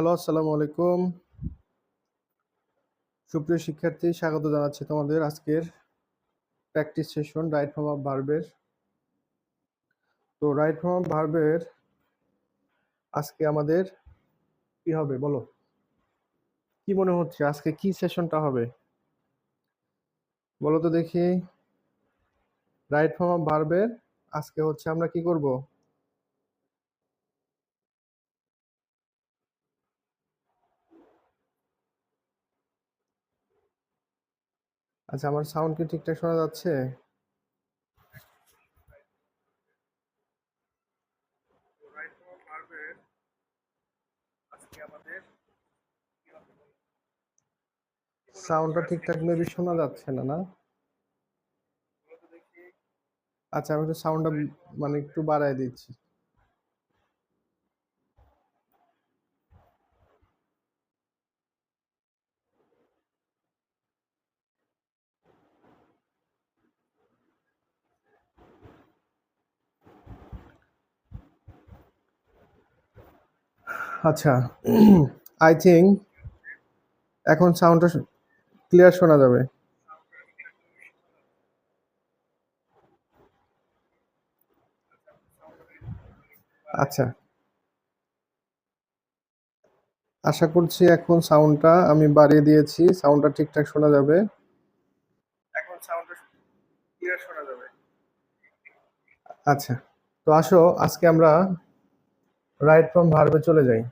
Hello, আসসালামু আলাইকুম। সুপ্রিয় শিক্ষার্থী, স্বাগত জানাচ্ছি তোমাদের আজকের practice session right form of ভার্বের। তো রাইট ফর্ম অফ ভার্বের আজকে আমাদের কি হবে বলো? কি মনে হচ্ছে আজকে কি সেশনটা হবে? বলো তো দেখি। রাইট ফর্ম অফ ভার্বের আজকে হচ্ছে আমরা কি করব? আচ্ছা, আমার সাউন্ড কি ঠিকঠাক শোনা যাচ্ছে? রাইট ফর্ম অফ ভার্বের আজকে আমাদের সাউন্ডটা ঠিকঠাক মেবি শোনা যাচ্ছে না, না? আচ্ছা, আমি একটু সাউন্ডটা মানে একটু বাড়ায় দিচ্ছি। আচ্ছা, আই থিঙ্ক এখন সাউন্ডটা ক্লিয়ার শোনা যাবে। আচ্ছা, আশা করছি এখন সাউন্ডটা আমি বাড়িয়ে দিয়েছি, সাউন্ডটা ঠিকঠাক শোনা যাবে। এখন সাউন্ডটা ক্লিয়ার শোনা যাবে। আচ্ছা, তো আসো আজকে আমরা রাইট ফ্রম ভার্বে চলে যাই।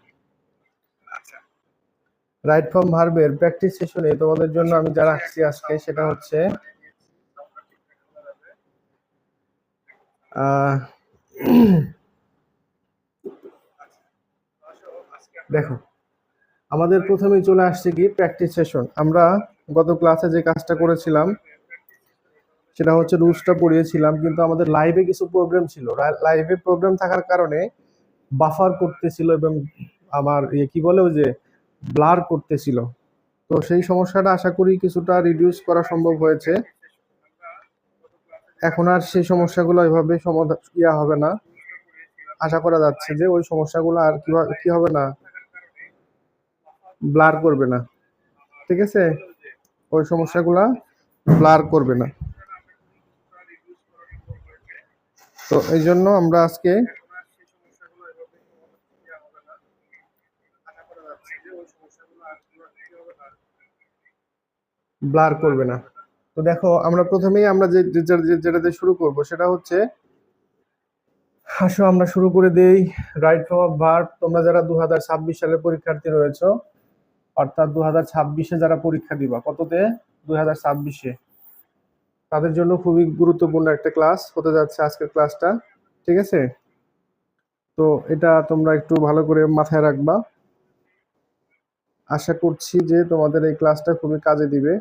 রাইট ফ্রম ভার্বের প্র্যাকটিস সেশনে তোমাদের জন্য আমি যা রাখছি আজকে সেটা হচ্ছে দেখো, আমাদের প্রথমেই চলে আসছে কি প্র্যাকটিস সেশন। আমরা গত ক্লাসে যে কাজটা করেছিলাম সেটা হচ্ছে রুলসটা পড়িয়েছিলাম, কিন্তু আমাদের লাইভে কিছু প্রবলেম ছিল। লাইভে প্রবলেম থাকার কারণে বাফার করতেছিল এবং আমার কি বলে ওই যে ব্লার করতেছিল। তো সেই সমস্যাটা আশা করি কিছুটা রিডিউস করা সম্ভব হয়েছে। এখন আর সেই সমস্যাগুলো এভাবে সমাধান হবে না। আশা করা যাচ্ছে যে ওই সমস্যাগুলো আর কি হবে না, ব্লার করবে না। ঠিক আছে, ওই সমস্যাগুলা ব্লার করবে না। তো এই জন্য আমরা আজকে ব্লার করবে না। তো দেখো, আমরা প্রথমেই আমরা যেটা দিয়ে শুরু করব সেটা হচ্ছে, আসো আমরা শুরু করে দেই রাইট ফর্ম অফ ভার্ব। তোমরা যারা 2026 সালের পরীক্ষার্থী রয়েছো, অর্থাৎ 2026-এ যারা পরীক্ষা দিবা, কততে? 2026-এ, তাদের জন্য খুবই গুরুত্বপূর্ণ একটা ক্লাস হতে যাচ্ছে আজকের ক্লাসটা। ঠিক আছে, তো এটা তোমরা একটু ভালো করে মাথায় রাখবা। আশা করছি যে তোমাদের এই ক্লাসটা খুবই কাজে দিবে।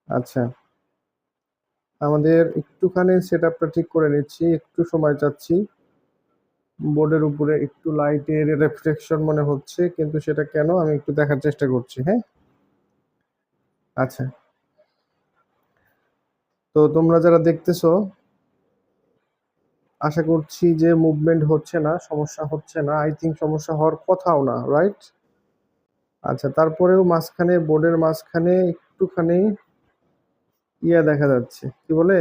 আচ্ছা, আমাদের একটুখানি সেট আপটা ঠিক করে নিচ্ছি, একটু সময় চাচ্ছি। বোর্ডের উপরে একটু লাইটের রিফ্লেকশন মনে হচ্ছে, কিন্তু সেটা কেন আমি একটু দেখার চেষ্টা করছি। হ্যাঁ, আচ্ছা, তো তোমরা যারা দেখতেছো, আশা করছি যে মুভমেন্ট হচ্ছে না, সমস্যা হচ্ছে না। আই থিঙ্ক সমস্যা হওয়ার কথাও না, রাইট? আচ্ছা, তারপরেও মাঝখানে, বোর্ডের মাঝখানে একটুখানি দেখা যাচ্ছে, কি বলে,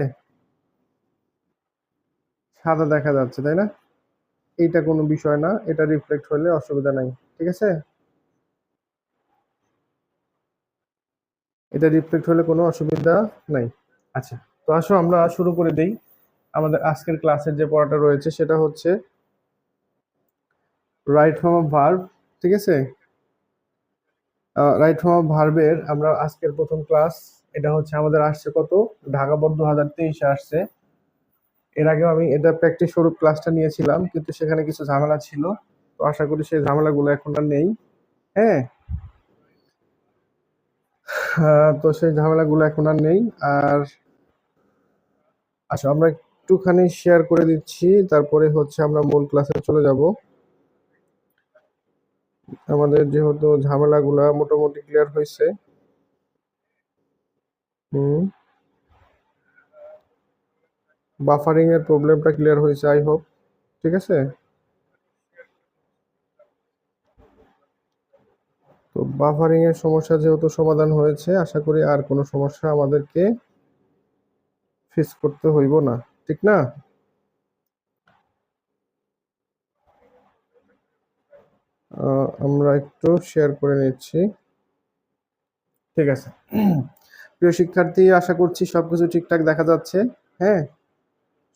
সাদা দেখা যাচ্ছে, তাই না? এইটা কোনো বিষয় না, এটা রিফ্লেক্ট হলে অসুবিধা নাই। ঠিক আছে, এটা রিফ্লেক্ট হলে কোনো অসুবিধা নাই। আচ্ছা, তো আসো আমরা শুরু করে দেই। আমাদের আজকের ক্লাসের যে পড়াটা রয়েছে সেটা হচ্ছে রাইট ফর্ম অফ ভার্ব। ঠিক আছে, রাইট ফর্ম অফ ভার্বের আমরা আজকের প্রথম ক্লাস। এটা হচ্ছে আমাদের আসছে কত, ঢাকা বোর্ড 2023-এ আসছে। এর আগেও আমি এটা প্র্যাকটিস স্বরূপ ক্লাসটা নিয়েছিলাম, কিন্তু সেখানে কিছু ঝামেলা ছিল। তো আশা করি সেই ঝামেলাগুলো এখন আর নেই। হ্যাঁ, তো সেই ঝামেলাগুলো এখন আর নেই। আর আচ্ছা, আমরা একটুখানি শেয়ার করে দিচ্ছি, তারপরে হচ্ছে আমরা মূল ক্লাসে চলে যাব। আমাদের যেহেতু ঝামেলাগুলা মোটামুটি ক্লিয়ার হয়েছে। হুম, বাফারিং এর প্রবলেমটা ক্লিয়ার হয়েছে, আই হোপ। ঠিক আছে, তো বাফারিং এর সমস্যা যেহেতু সমাধান হয়েছে, আশা করি আর কোনো সমস্যা আমাদেরকে ফেস করতে হইব না, ঠিক না? আমরা একটু শেয়ার করে নিচ্ছি। ঠিক আছে। প্রিয় শিক্ষার্থী, আশা করছি সবকিছু ঠিকঠাক দেখা যাচ্ছে। হ্যাঁ,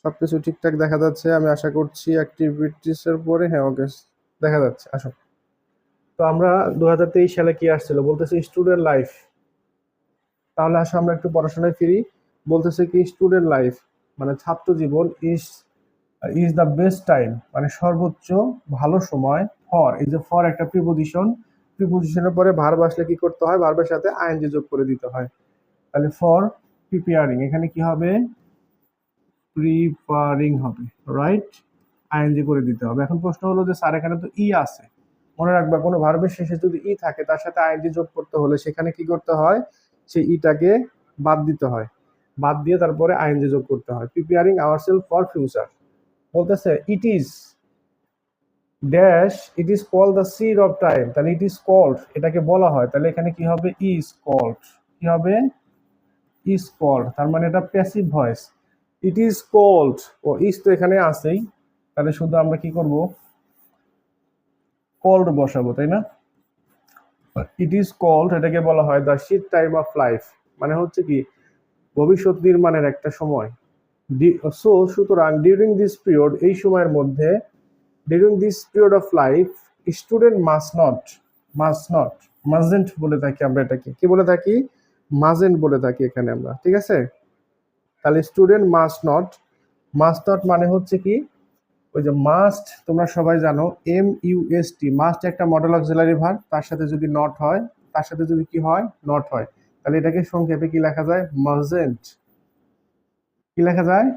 সবকিছু ঠিকঠাক দেখা যাচ্ছে। আমি আশা করছি অ্যাক্টিভিটিস এর পরে, হ্যাঁ ওকে, দেখা যাচ্ছে। আসো। তো আমরা 2023 সালে কি আসছিল বলতেছে স্টুডেন্ট লাইফ। তাহলে আসো আমরা একটু পড়াশোনায় ফিরি। বলতেছে কি স্টুডেন্ট লাইফ মানে ছাত্র জীবন is is the best time, মানে সর্বোচ্চ ভালো সময়। ফর, এই যে ফর একটা প্রিপোজিশন, প্রিপোজিশনের পরে ভার্ব আসলে কি করতে হয়, ভার্বের সাথে আইএনজি যোগ করে দিতে হয়। তাহলে ফর প্রিপেয়ারিং, এখানে কি হবে, প্রিপারিং হবে, রাইট, আইএনজি করে দিতে হবে। এখন প্রশ্ন হলো যে স্যার এখানে তো ই আছে, মনে রাখবা কোনো ভার্বের শেষে যদি ই থাকে তার সাথে আইএনজি যোগ করতে হলে সেখানে কি করতে হয়, সেই ইটাকে বাদ দিতে হয়, বাদ দিয়ে তারপরে আইএনজি যোগ করতে হয়। প্রিপেয়ারিং আওয়ারসেলফ ফর ফিউচার, বলতেছে it is dash, it is called the seed of time, তাহলে ইট ইজ কল্ড এটাকে বলা হয়, তাহলে এখানে কি হবে, ইজ কল্ড, কি হবে, ইজ কল্ড, তার মানে এটা passive voice. It is called, ও ইজ তো এখানে আছেই, তাহলে শুধু আমরা কি করব, কল্ড বসাবো, তাই না? ইট ইজ কল্ড, এটাকে বলা হয় the seed time of life, মানে হচ্ছে কি ভবিষ্যৎ নির্মাণের একটা সময়। সো সুতরাং ডিউরিং দিস পিরিয়ড, এই সময়ের মধ্যে, during this period of life student must not মাজেন্ট বলে থাকি আমরা, এটাকে কি বলে থাকি, মাজেন্ট বলে থাকি এখানে আমরা, ঠিক আছে? তাহলে স্টুডেন্ট মাস্ট নট মানে হচ্ছে কি, ওই যে মাস্ট তোমরা সবাই জানো, MUST, মাস্ট একটা মডেল অক্সিলারি ভার্ব, তার সাথে যদি নট হয়, তার সাথে যদি কি হয়, নট হয়, তাহলে এটাকে সংক্ষেপে কি লেখা যায়, মাজেন্ট। কি লেখা যায়,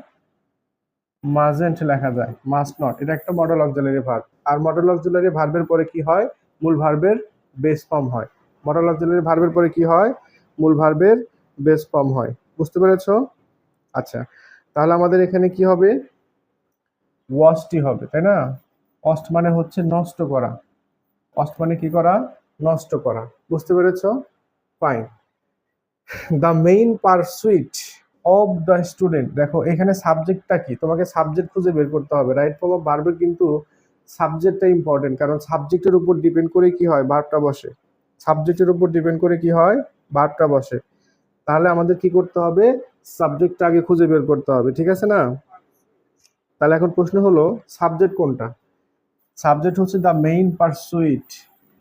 মাজেন্ট লেখা যায়, মাস্ট নট, এটা একটা মডেল অক্সিলারি ভার্ব। আর মডেল অক্সিলারি ভার্বের পরে কি হয়, মূল ভার্বের বেস ফর্ম হয়। মডেল অক্সিলারি ভার্বের পরে কি হয়, মূল ভার্বের বেস ফর্ম হয়। বুঝতে পেরেছো? আচ্ছা, তাহলে আমাদের এখানে কি হবে, ওয়াস্টই হবে, তাই না? অস্ট মানে হচ্ছে নষ্ট করা, অস্ট মানে কি করা, নষ্ট করা। বুঝতে পেরেছো? Fine. The main pursuit of the student, দেখো এখানে সাবজেক্টটা কি, তোমাকে সাবজেক্ট খুঁজে বের করতে হবে। রাইট ফর্ম অফ ভার্বের কিন্তু সাবজেক্টটা ইম্পর্টেন্ট, কারণ সাবজেক্টের উপর ডিপেন্ড করে কি হয়, ভার্বটা বসে। সাবজেক্টের উপর ডিপেন্ড করে কি হয়, ভার্বটা বসে। তাহলে আমাদের কি করতে হবে, সাবজেক্টটা আগে খুঁজে বের করতে হবে, ঠিক আছে না? তাহলে এখন প্রশ্ন হলো সাবজেক্ট কোনটা, সাবজেক্ট হচ্ছে দ্য মেইন পারসুইট।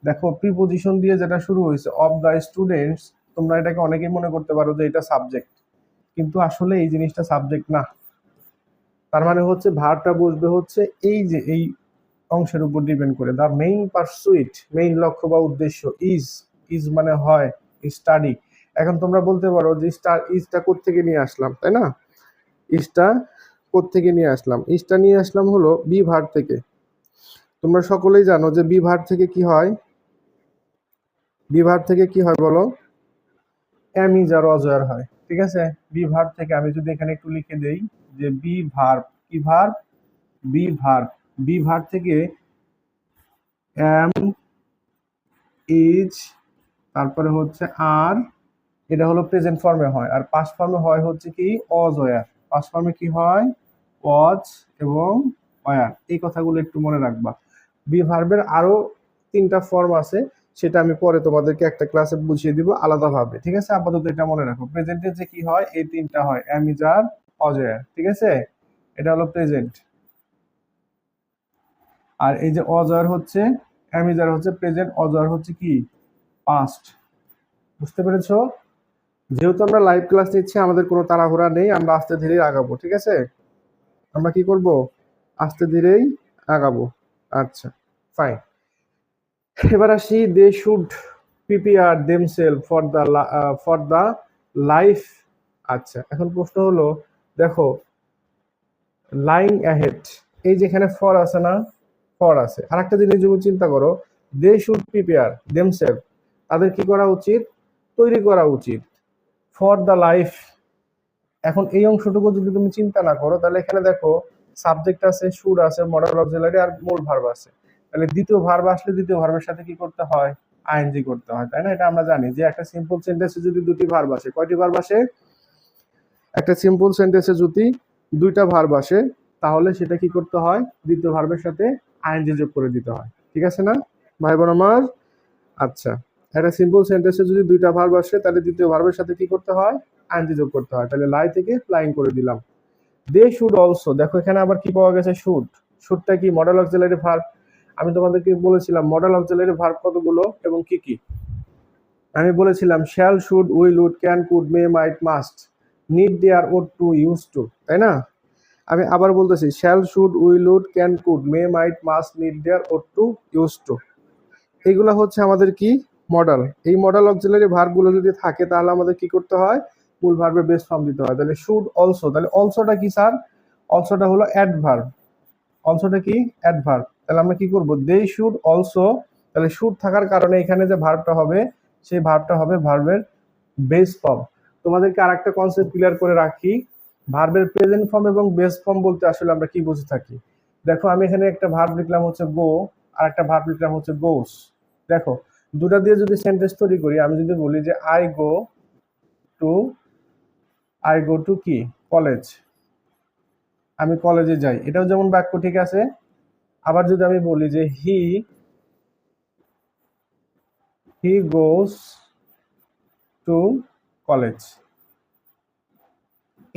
দেখো প্রিপোজিশন দিয়ে যেটা শুরু হয়েছে অফ দ্য স্টুডেন্টস, তোমরা এটাকে অনেকেই মনে করতে পারো যে এটা সাবজেক্ট, কিন্তু আসলে এই জিনিসটা সাবজেক্ট না। তার মানে হচ্ছে ভার্বটা বসবে হচ্ছে এই যে এই অংশের উপর ডিপেন্ড করে। দ্য মেইন পারসুইট, মেইন লক্ষ্য বা উদ্দেশ্য, ইজ, ইজ মানে হয়, স্টাডি। এখন তোমরা বলতে পারো যে ইজটা কোত্থেকে নিয়ে আসলাম, তাই না? ইজটা কোত্থেকে নিয়ে আসলাম, ইজটা নিয়ে আসলাম হলো বি ভার্ব থেকে। তোমরা সকলেই জানো যে বি ভার্ব থেকে কি হয়, বি ভার্ব থেকে কি হয় বলো, অ্যামিজ আর অজয়ার হয়, ঠিক আছে? বি ভার্ব থেকে আমি যদি এখানে একটু লিখে দেই যে বি ভার্ব, কি verb, be verb, be verb থেকে অ্যাম, ইজ, তারপরে হচ্ছে আর, এটা হলো প্রেজেন্ট ফর্মে হয়, আর পাস্ট ফর্মে হয় হচ্ছে কি অজয়ার। পাস্ট ফর্মে কি হয়, ওয়াজ এবং ওয়ার। এই কথাগুলো একটু মনে রাখবা। বি ভার্বের আরো 3টা ফর্ম আছে, সেটা আমি পরে তোমাদেরকে একটা ক্লাসে বুঝিয়ে দিব আলাদাভাবে, ঠিক আছে? আপাতত এটা মনে রাখো, প্রেজেন্ট টেন্সে কি হয়, এই 3টা হয়, অ্যামিজ আর অজয়ার, ঠিক আছে? এটা হলো প্রেজেন্ট। আর এই যে অজয়ার হচ্ছে, অ্যামিজার হচ্ছে প্রেজেন্ট, অজয়ার হচ্ছে কি পাস্ট। বুঝতে পেরেছো? যেহেতু আমরা লাইভ ক্লাস নিচ্ছি, আমাদের কোনো তাড়াহুড়া নেই, আমরা আস্তে ধীরেই আগাবো, ঠিক আছে? আমরা কি করব, আস্তে ধীরেই আগাবো। আচ্ছা, ফাইন। এবার আসি, they should prepare themself for the life. আচ্ছা, এখন প্রশ্ন হলো, দেখো লাইং অ্যাহেড, এই যেখানে ফর আছে না, ফর আছে। আর একটা জিনিস যখন চিন্তা করো, দে শুড প্রিপেয়ার দেমসেলফ, তাদের কি করা উচিত, তৈরি করা উচিত, ফর দ্য লাইফ। এখন এই অংশটুকু যদি তুমি চিন্তা না করো, তাহলে এখানে দেখো সাবজেক্ট আছে, শুড আছে, মডেল অক্সিলারি আর মূল ভার্ব আছে। তাহলে দ্বিতীয় ভার্ব আসলে দ্বিতীয় ভার্বের সাথে কি করতে হয়, আইএনজি করতে হয়, তাই না? এটা আমরা জানি যে একটা সিম্পল সেন্টেন্সে যদি দুটি ভার্ব আসে, কয়টি ভার্ব আসে? একটা সিম্পল সেন্টেন্সে যদি দুইটা ভার্ব আসে তাহলে সেটা কি করতে হয়? দ্বিতীয় ভার্বের সাথে আইএনজি যোগ করে দিতে হয়। ঠিক আছে না ভাই বোন আমার? আচ্ছা, একটা সিম্পল সেন্টেন্সে যদি দুইটা ভার্ব আসে তাহলে দ্বিতীয় ভার্বের সাথে কি করতে হয়? আইএনজি যোগ করতে হয়। তাহলে লাই থেকে ফ্লাইং করে দিলাম। দে শুড অলসো, দেখো এখানে আবার কি পাওয়া গেছে? শুড। শুডটা কি? Modal auxiliary verb. আমি তোমাদেরকে বলেছিলাম মডেল অক্সিলারি ভার্ব কতগুলো এবং কি কি। আমি বলেছিলাম shall, should, will, would, can, could, may, might, must, need, dare, ought to, used to, তাই না? আমি আবার বলতেছি shall, should, will, would, can, could, may, might, must, need, dare, ought to, used to. এইগুলো হচ্ছে আমাদের কি? মডেল। এই মডেল অক্সিলারি ভার্বগুলো যদি থাকে তাহলে আমাদের কি করতে হয়? মূল ভার্বের বেস ফর্ম দিতে হয়। তাহলে শুড অলসো, তাহলে অলসোটা কি স্যার? অলসোটা হলো অ্যাডভার্ব। অলসোটা কি? অ্যাডভার্ব। তাহলে আমরা কি করব? দে শুড অলসো, তাহলে শুড থাকার কারণে এখানে যে ভার্বটা হবে সেই ভার্বটা হবে ভার্বের বেস ফর্ম। তোমাদেরকে আরেকটা কনসেপ্ট ক্লিয়ার করে রাখি, ভার্বের প্রেজেন্ট ফর্ম এবং বেস ফর্ম বলতে আসলে আমরা কি বুঝে থাকি। দেখো আমি এখানে একটা ভার্ব লিখলাম হচ্ছে গো, আর একটা ভার্ব লিখলাম হচ্ছে গোস। দেখো দুটা দিয়ে যদি সেন্টেন্স তৈরি করি, আমি যদি বলি যে টু আই গো টু কি? কলেজ, আমি কলেজে যাই, এটাও যেমন বাক্য, ঠিক আছে। আবার যদি আমি বলি যে হি গোস টু কলেজ,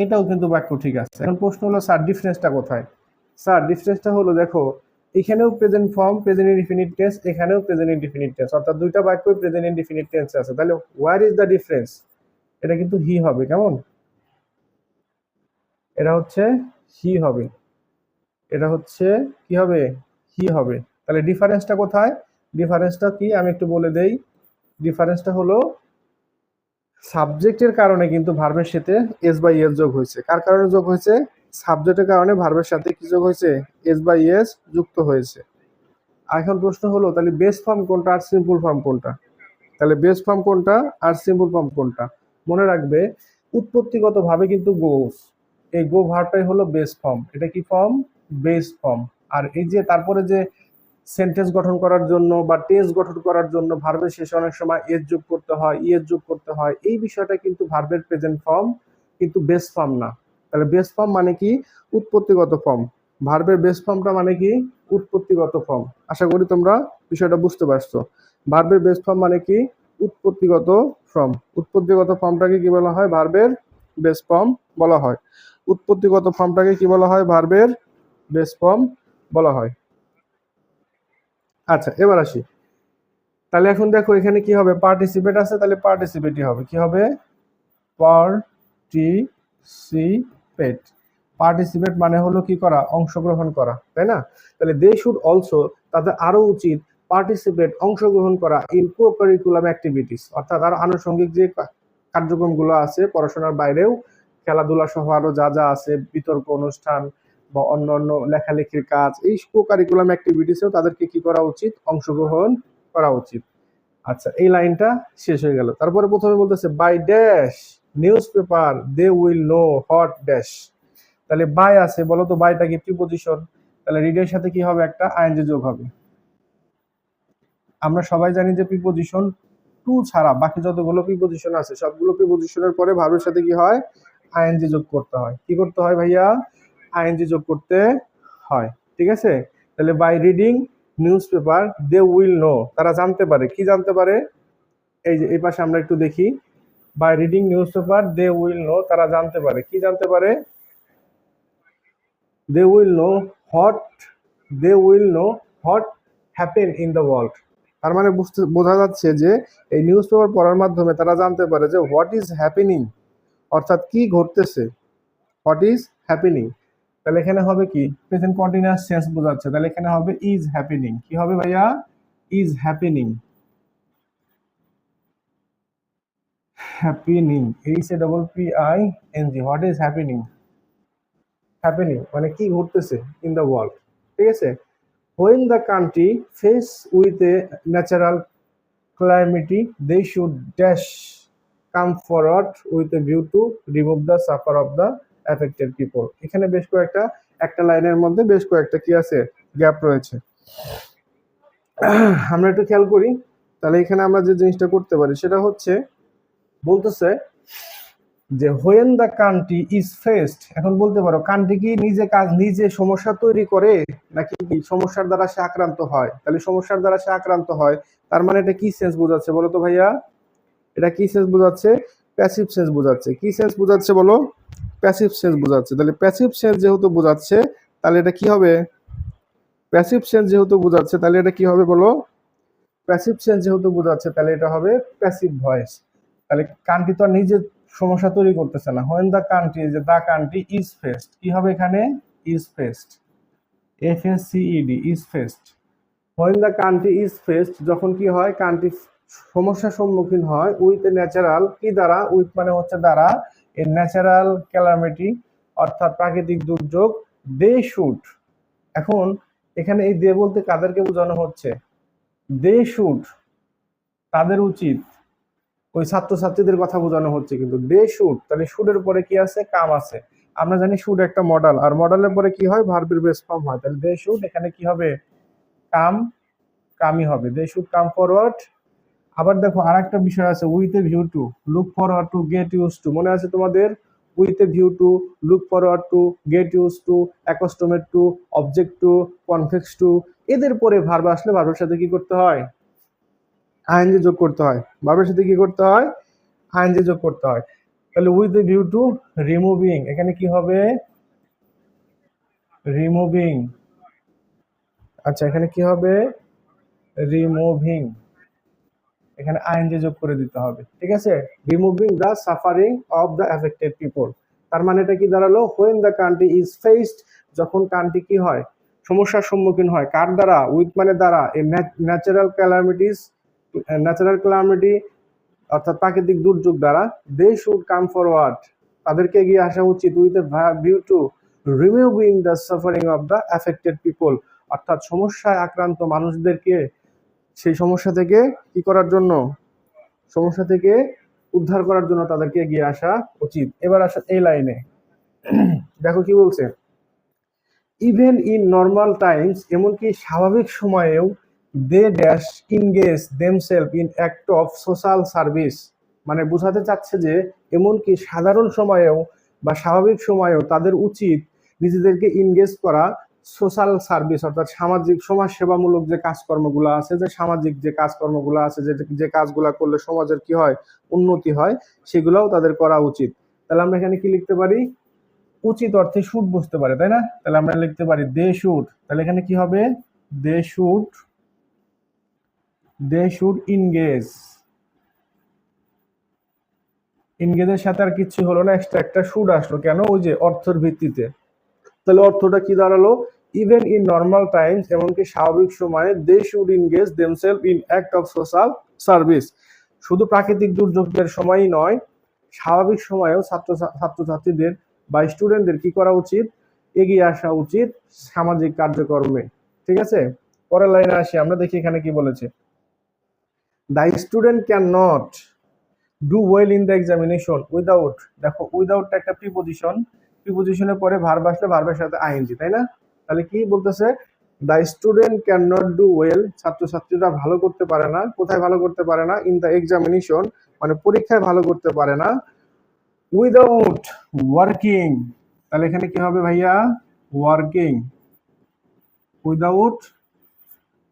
এটাও কিন্তু বাক্য, ঠিক আছে। এখন প্রশ্ন হলো স্যার ডিফারেন্সটা কোথায়? স্যার ডিফারেন্সটা হলো দেখো এখানেও present form present indefinite tense, এখানেও প্রেজেন্ট ইনডিফিনিট টেন্স, অর্থাৎ দুইটা বাক্যই প্রেজেন্ট ইনডিফিনিট টেন্সে আছে। তাহলে হোয়ার ইজ দ্য ডিফারেন্স? এটা কিন্তু হি হবে। কেমন? এটা হচ্ছে হি হবে, এটা হচ্ছে কি হবে? হি হবে। তাহলে ডিফারেন্সটা কোথায়? ডিফারেন্সটা কি আমি একটু বলে দেই। ডিফারেন্সটা হলো সাবজেক্টের কারণে কিন্তু ভার্বের সাথে এস বাই এস যোগ হয়েছে। কার কারণে যোগ হয়েছে? সাবজেক্টের কারণে ভার্বের সাথে কি যোগ হয়েছে? এস বাই এস যুক্ত হয়েছে। এখন প্রশ্ন হলো তাহলে বেস ফর্ম কোনটা আর সিম্পল ফর্ম কোনটা? তাহলে বেস ফর্ম কোনটা আর সিম্পল ফর্ম কোনটা? মনে রাখবে উৎপত্তিগত ভাবে কিন্তু গোস, এই গো ভার্বটাই হলো বেস ফর্ম। এটা কি ফর্ম? Base form. আর এই যে তারপরে যে সেন্টেন্স গঠন করার জন্য বা টেন্স গঠন করার জন্য ভার্বের শেষে অনেক সময় এস যোগ করতে হয়, ইএস যোগ করতে হয়, এই বিষয়টা কিন্তু ভার্বের প্রেজেন্ট ফর্ম, কিন্তু বেস ফর্ম না। তাহলে বেস ফর্ম মানে কি? উৎপত্তিগত ফর্ম। ভার্বের বেস ফর্মটা মানে কি? উৎপত্তিগত ফর্ম। আশা করি তোমরা বিষয়টা বুঝতে পারছো। ভার্বের বেস ফর্ম মানে কি? উৎপত্তিগত ফর্ম। উৎপত্তিগত ফর্মটাকে কি বলা হয়? ভার্বের বেস ফর্ম বলা হয়। উৎপত্তিগত ফর্মটাকে কি বলা হয়? ভার্বের বেস ফর্ম বলা হয়। আচ্ছা এবার আসি, তাহলে এখন দেখো এখানে কি হবে? পার্টিসিপেট আছে, তাহলে পার্টিসিপেটই হবে। কি হবে? পার্টিসিপেট। পার্টিসিপেট মানে হলো কি করা? অংশগ্রহণ করা, তাই না? তাহলে দে শুড অলসো, তাদের আরো উচিত পার্টিসিপেট, অংশগ্রহণ করা ইন কো কারিকুলাম অ্যাক্টিভিটিস, অর্থাৎ আর আনুষঙ্গিক যে কার্যক্রমগুলো আছে পড়াশোনার বাইরেও, খেলাধুলা সহ আরো যা যা আছে, বিতর্ক অনুষ্ঠান বা অন্যান্য লেখালেখির কাজ, এই কো কারিকুলাম অ্যাক্টিভিটিসেও তাদেরকে কি করা উচিত? অংশগ্রহণ করা উচিত। আচ্ছা এই লাইনটা শেষ হয়ে গেল। তারপরে প্রথমে বলতেছে by dash news paper they will know what dash. তাহলে বাই আছে, বলো তো বাইটা কি? প্রিপজিশন। তাহলে রিডের সাথে কি হবে? একটা আইএনজি যোগ হবে। আমরা সবাই জানি যে প্রিপজিশন টু ছাড়া বাকি যতগুলো প্রিপজিশন আছে সবগুলো প্রিপজিশনের পরে ভার্বের সাথে কি হয়? আইএনজি যোগ করতে হয়। কি করতে হয় ভাইয়া? আইএনজি যোগ করতে হয়। ঠিক আছে। তাহলে by reading news paper they will know, তারা জানতে পারে। কি জানতে পারে? এই যে এই পাশে আমরা একটু দেখি, by reading news paper they will know, তারা জানতে পারে। কি জানতে পারে? They will know what, they will know what happen in the world. তার মানে বোঝা যাচ্ছে যে এই নিউজ পেপার পড়ার মাধ্যমে তারা জানতে পারে যে হোয়াট ইজ হ্যাপেনিং, অর্থাৎ কি ঘটতেছে, হোয়াট ইজ হ্যাপেনিং। তাহলে এখানে হবে কি? প্রেজেন্ট কন্টিনিউয়াস টেন্স বোঝাচ্ছে, তাহলে এখানে হবে ইজ হ্যাপেনিং। কি হবে ভাইয়া? Is happening. Happening, HAPPING, what is happening. Happening মানে কি ঘটতেছে ইন দ্য ওয়ার্ল্ড। ঠিক আছে। When the country face with a natural calamity, they should dash come forward with a view to remove the suffer of the affected people. এখানে বেশ কয়েকটা, একটা লাইনের মধ্যে বেশ কয়েকটা কি আছে? গ্যাপ রয়েছে। আমরা একটু খেয়াল করি। তাহলে এখানে আমরা যে জিনিসটা করতে পারি সেটা হচ্ছে বলতেছে যে when the country is faced, এখন বলতে পারো কান্ট্রি কি নিজে সমস্যা তৈরি করে নাকি সমস্যার দ্বারা সে আক্রান্ত হয়? তাহলে সমস্যার দ্বারা সে আক্রান্ত হয়, তার মানে এটা কি সেন্স বোঝাচ্ছে বলো তো ভাইয়া? এটা কি সেন্স বোঝাচ্ছে? প্যাসিভ সেন্স বোঝাচ্ছে। কি সেন্স বোঝাচ্ছে বলো? প্যাসিভ সেন্স বোঝাচ্ছে। তাহলে প্যাসিভ সেন্স যেহেতু বোঝাচ্ছে তাহলে এটা কি হবে? প্যাসিভ সেন্স যেহেতু বোঝাচ্ছে তাহলে এটা কি হবে বলো? প্যাসিভ সেন্স যেহেতু বোঝাচ্ছে তাহলে এটা হবে প্যাসিভ ভয়েস। তাহলে কান্ট্রি তো আর নিজে সমস্যা তৈরি করতেছে না। হোয়েন দ্য কান্ট্রি, যে দ্য কান্ট্রি ইজ ফেসড, কি হবে এখানে? Is faced, FACED, is faced. When the country is faced, যখন কি হয় কান্ট্রি সমস্যার সম্মুখীন হয় উইথ এ ন্যাচারাল, কি দ্বারা? উইথ মানে হচ্ছে দ্বারা, এ ন্যাচারাল ক্যালামিটি অর্থাৎ প্রাকৃতিক দুর্যোগ, দে শুড। এখন এখানে এই দে বলতে কাদেরকে বোঝানো হচ্ছে? দে শুড, তাদের উচিত, ওই ছাত্রছাত্রীদের কথা বোঝানো হচ্ছে কিন্তু। দে শুড, তাহলে শুডের পরে কি আছে? কাম আছে। আমরা জানি শুড একটা মডেল, আর মডেলের পরে কি হয়? ভার্বের বেস ফর্ম হয়। তাহলে দে শুড এখানে কি হবে? কাম, কামই হবে। They should come forward. আবার দেখো আর একটা বিষয় আছে, with a view to look forward to get used to, মনে আছে তোমাদের? With a view to, look forward to, get used to, accustomed to, object to, confess to, এদের পরে ভার্ব আসলে ভার্বের সাথে কি করতে হয়? আইএনজি যোগ করতে হয়। ভার্বের সাথে কি করতে হয়? আইএনজি যোগ করতে হয়। তাহলে with a view two removing, এখানে কি হবে? রিমুভিং। আচ্ছা এখানে কি হবে? রিমুভিং, এখানে আইএনজি যোগ করে দিতে হবে, ঠিক আছে? Removing the suffering of the affected people. তার মানে এটা কি দাঁড়ালো? When the country is faced, যখন কান্ট্রি কি হয়? সমস্যার সম্মুখীন হয়। কার দ্বারা? উইথ মানে দ্বারা, এই ন্যাচারাল ক্যালামিটিস, ন্যাচারাল ক্যালামিটি অর্থাৎ প্রাকৃতিক দুর্যোগ দ্বারা, দে শুড কাম ফরওয়ার্ড, তাদেরকে এগিয়ে আসা উচিত, with a view two removing the suffering of the affected people, অর্থাৎ সমস্যায় আক্রান্ত মানুষদেরকে সেই সমস্যা থেকে কি করার জন্য? সমস্যা থেকে উদ্ধার করার জন্য তাদেরকে এগিয়ে আসা উচিত। এবার আসা এই লাইনে দেখো কি বলছে, ইভেন ইন নর্মাল টাইমস, এমনকি স্বাভাবিক সময়েও, they dash engage themself in act of social service, মানে বোঝাতে চাচ্ছে যে এমনকি সাধারণ সময়েও বা স্বাভাবিক সময়েও তাদের উচিত নিজেদেরকে ইনগেজ করা সোশ্যাল সার্ভিস অর্থাৎ সামাজিক সমাজ সেবামূলক যে কাজকর্মগুলো আছে, যে সামাজিক যে কাজকর্মগুলো আছে, যে কাজগুলো করলে সমাজের কি হয়? উন্নতি হয়, সেগুলোও তাদের করা উচিত। তাহলে আমরা এখানে কি লিখতে পারি? উচিত অর্থে শুড বুঝতে পারে, তাই না? তাহলে আমরা লিখতে পারি দে শুড। তাহলে এখানে কি হবে? They should, they should engage. ইনগেজের সাথে আর কিছু হলো না, এক্সট্রা একটা শুড আসলো, কেন? ওই যে অর্থের ভিত্তিতে। তাহলে অর্থটা কি দাঁড়ালো? ইভেন ইন নর্মাল টাইমস, এমনকি স্বাভাবিক সময়ে, they should engage themself in act of social service. শুধু প্রাকৃতিক দুর্যোগের সময়ই নয়, স্বাভাবিক সময়েও ছাত্রছাত্রীদের বা স্টুডেন্টদের কি করা উচিত? এগিয়ে আসা উচিত সামাজিক কার্যক্রমে, ঠিক আছে? পরের লাইনে আসি, আমরা দেখি এখানে কি বলেছে। The student can not do well in the examination without, দেখো উইদাউটটা একটা প্রিপোজিশন, প্রিপোজিশনের পরে ভার্ব আসলে ভার্বের সাথে আইএনজি, তাই না? তাহলে কি বলতেছে? The student can not do well, ছাত্রছাত্রীরা ভালো করতে পারে না। কোথায় ভালো করতে পারে না? ইন দ্য এক্সামিনেশন, মানে পরীক্ষায় ভালো করতে পারে না। উইদাউট ওয়ার্কিং, তাহলে এখানে কি হবে ভাইয়া? Working. Without,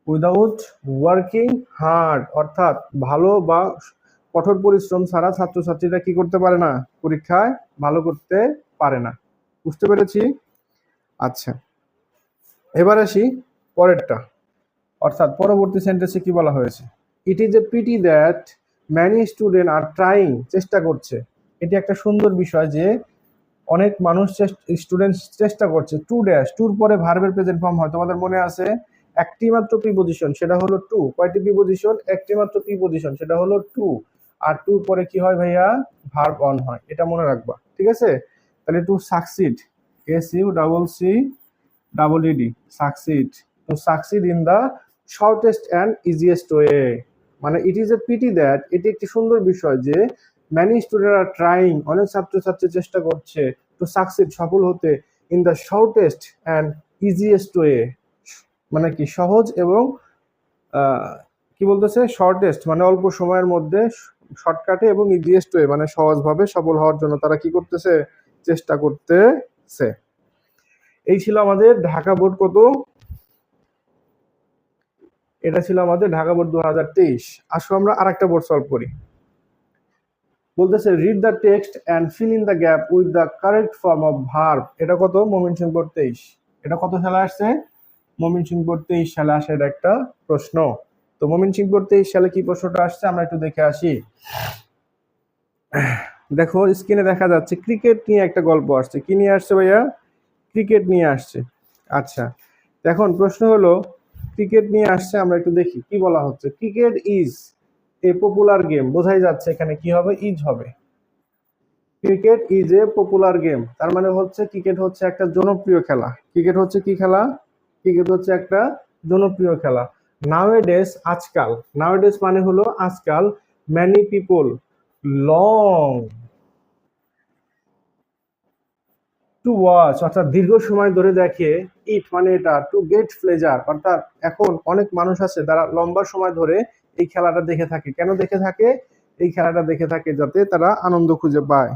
without working hard, অর্থাৎ ভালো বা কঠোর পরিশ্রম ছাড়া ছাত্রছাত্রীরা কি করতে পারে না? পরীক্ষায় ভালো করতে পারে না। বুঝতে পেরেছি? আচ্ছা এবার আসি পরেরটা, অর্থাৎ পরবর্তী সেন্টেন্সে কি বলা হয়েছে? It is a pity that many student are trying, চেষ্টা করছে। এটি একটা সুন্দর বিষয় যে অনেক মানুষ স্টুডেন্ট চেষ্টা করছে। টু ড্যাশ, টুর পরে ভার্বের প্রেজেন্ট ফর্ম হয়, তোমাদের মনে আছে? একটি মাত্র প্রিপোজিশন, সেটা হলো টু। কয়টি প্রিপোজিশন? একটি মাত্র প্রিপোজিশন, সেটা হলো টু। আর টুর পরে কি হয় ভাইয়া? ভার্ব অন হয়, এটা মনে রাখবা, ঠিক আছে? তাহলে to succeed, SUCCEED, succeed, to succeed in the shortest and easiest way, মানে it is a pity that, এটি একটি সুন্দর বিষয় যে ম্যানি স্টুডেন্ট আর ট্রাইং, অনেক ছাত্রছাত্রী চেষ্টা করছে, টু সাকসিড, সফল হতে, in the shortest and easiest way, মানে কি সহজ এবং কি বলতেছে, শর্টেস্ট মানে অল্প সময়ের মধ্যে শর্টকাটে এবং ইজিয়েস্ট ওয়ে মানে সহজভাবে সফল হওয়ার জন্য তারা কি করতেছে, চেষ্টা করতেছে। এই ছিল আমাদের ঢাকা বোর্ড কত, এটা ছিল আমাদের ঢাকা বোর্ড 2023। আসো আমরা আরেকটা বোর্ড সলভ করি। বলতেছে read the text and fill in the gap with the correct form of verb. এটা কত, ময়মনসিংহ বোর্ড 23। এটা কত সালে আসছে, ময়মনসিংহ বোর্ড 23 সালে আসে এটা একটা প্রশ্ন। তো ময়মনসিংহ বোর্ড 23 সালে কি প্রশ্নটা আসছে আমরা একটু দেখে আসি। দেখো স্ক্রিনে দেখা যাচ্ছে ক্রিকেট নিয়ে একটা গল্প আসছে। কি নিয়ে আসছে ভাইয়া, ক্রিকেট নিয়ে আসছে। আচ্ছা এখন প্রশ্ন হলো ক্রিকেট নিয়ে আসছে, আমরা একটু দেখি কি বলা হচ্ছে। Cricket is a popular game, বোঝাই যাচ্ছে এখানে কি হবে, ইজ হবে। Cricket is a popular game, তার মানে হচ্ছে ক্রিকেট হচ্ছে একটা জনপ্রিয় খেলা। ক্রিকেট হচ্ছে কি খেলা, ক্রিকেট হচ্ছে একটা জনপ্রিয় খেলা। নাওএডেজ আজকাল, নাওএডেজ মানে হলো আজকাল, many people long to watch অর্থাৎ দীর্ঘ সময় ধরে দেখে, ইট মানে এটা, টু গেট প্লেজার অর্থাৎ এখন অনেক মানুষ আছে যারা লম্বা সময় ধরে এই খেলাটা দেখে থাকে। কেন দেখে থাকে, এই খেলাটা দেখে থাকে যাতে তারা আনন্দ খুঁজে পায়।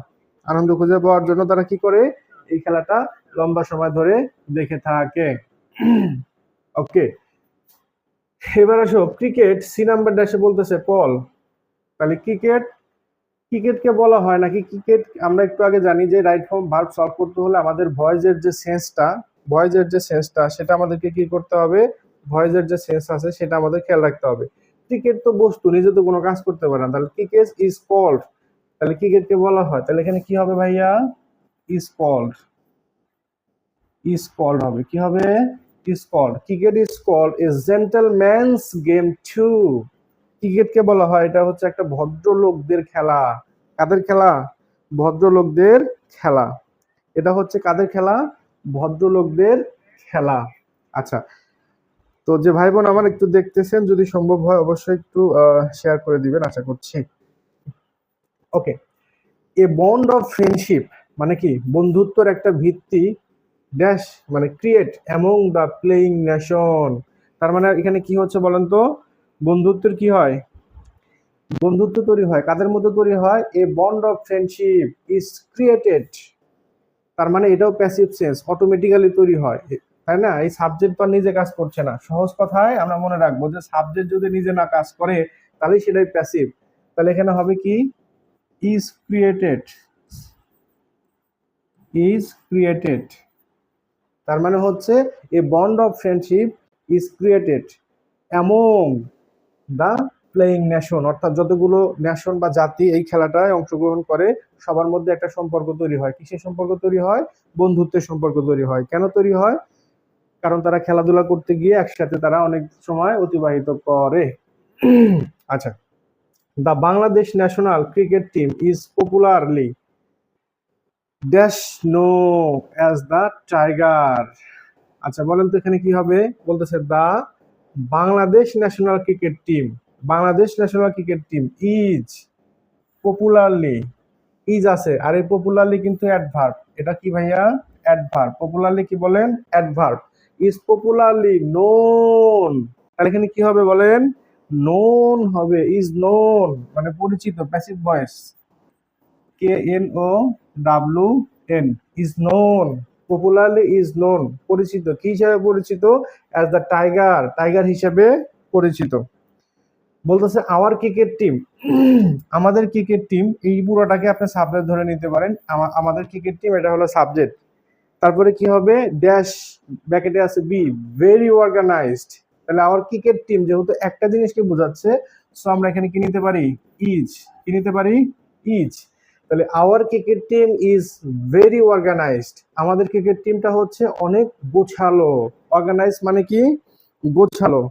আনন্দ খুঁজে পাওয়ার জন্য তারা কি করে, এই খেলাটা লম্বা সময় ধরে দেখে থাকে। ওকে, এবার আসো ক্রিকেট সি নাম্বার ড্যাশে বলতেছে পল। তাহলে ক্রিকেট, ক্রিকেটকে বলা হয় নাকি ক্রিকেট, আমরা একটু আগে জানি যে রাইট ফর্ম ভার্ব সলভ করতে হলে আমাদের ভয়েসের যে সেন্সটা, ভয়েসের যে সেন্সটা সেটা আমাদেরকে কি করতে হবে, ভয়েসের যে সেন্স আছে সেটা আমাদের খেয়াল রাখতে হবে। ক্রিকেট তো বস্তু, নিজে তো কোনো কাজ করতে পারে না, তাহলে ক্রিকেট ইজ কল্ড, তাহলে ক্রিকেটকে বলা হয়, তাহলে এখানে কি হবে ভাইয়া, ইজ কল্ড, ইজ কল্ড হবে, কি হবে, is called. Cricket is called a gentleman's game too. ক্রিকেটকে বলা হয় এটা হচ্ছে একটা ভদ্রলোকদের খেলা। কাদের খেলা, ভদ্রলোকদের খেলা। এটা হচ্ছে কাদের খেলা, ভদ্রলোকদের খেলা। আচ্ছা, তো যে ভাই বোন আমার একটু দেখতেছেন যদি সম্ভব হয় অবশ্যই একটু শেয়ার করে দিবেন, আশা করছি। ওকে, এ বন্ড অফ ফ্রেন্ডশিপ মানে কি, বন্ধুত্বের একটা ভিত্তি, ড্যাশ মানে create among the playing nation. তার মানে এখানে কি হচ্ছে বলেন তো, বন্ধুত্বের কি হয়, বন্ধুত্ব তৈরি হয় কাদের মধ্যে তৈরি হয়, a bond of friendship is created. তার মানে এটাও প্যাসিভ সেন্স, অটোমেটিক্যালি তৈরি হয়, তাই না, এই সাবজেক্ট তো নিজে কাজ করছে না। সহজ কথায় আমরা মনে রাখবো যে সাবজেক্ট যদি নিজে না কাজ করে তাহলে সেটাই প্যাসিভ। তাহলে এখানে হবে কি, ইজ ক্রিয়েটেড, ইজ ক্রিয়েটেড। তার মানে হচ্ছে a bond of friendship is created among the playing nation, অর্থাৎ যতগুলো নেশন বা জাতি এই খেলাটায় অংশগ্রহণ করে সবার মধ্যে একটা সম্পর্ক তৈরি হয়। কিসের সম্পর্ক তৈরি হয়, বন্ধুত্বের সম্পর্ক তৈরি হয়। কেন তৈরি হয়, কারণ তারা খেলাধুলা করতে গিয়ে একসাথে তারা অনেক সময় অতিবাহিত করে। আচ্ছা, the Bangladesh national cricket team is popularly dash known as the tiger. আচ্ছা বলেন তো এখানে কি হবে, বলতেছে the Bangladesh national cricket team, Bangladesh national cricket team is popularly, is আছে আর এই পপুলারলি কিন্তু অ্যাডভার্ব, এটা কি ভাইয়া, অ্যাডভার্ব। পপুলারলি কি বলেন, অ্যাডভার্ব। ইজ পপুলারলি নোন, তাহলে এখানে কি হবে বলেন, নোন হবে, ইজ নোন মানে পরিচিত, passive voice, K N O W N, is known, popularly is known পরিচিত, কি হিসাবে পরিচিত, অ্যাজ দ্য টাইগার, টাইগার হিসাবে পরিচিত। বলতেছে আওয়ার ক্রিকেট টিম, আমাদের ক্রিকেট টিম, এই পুরোটাকে আপনি সাবজেক্ট ধরে নিতে পারেন, আমাদের ক্রিকেট টিম এটা হলো সাবজেক্ট। তারপরে কি হবে, ড্যাশ ব্র্যাকেটে আছে বি, ভেরি অর্গানাইজড। তাহলে আওয়ার ক্রিকেট টিম যেহেতু একটা জিনিসকে বোঝাচ্ছে, সো আমরা এখানে কি নিতে পারি, ইজ, কি নিতে পারি, ইজ। তাহলে our cricket team is very organised, আমাদের ক্রিকেট টিমটা হচ্ছে অনেক গোছালো। অর্গানাইজ মানে কি, গোছালো,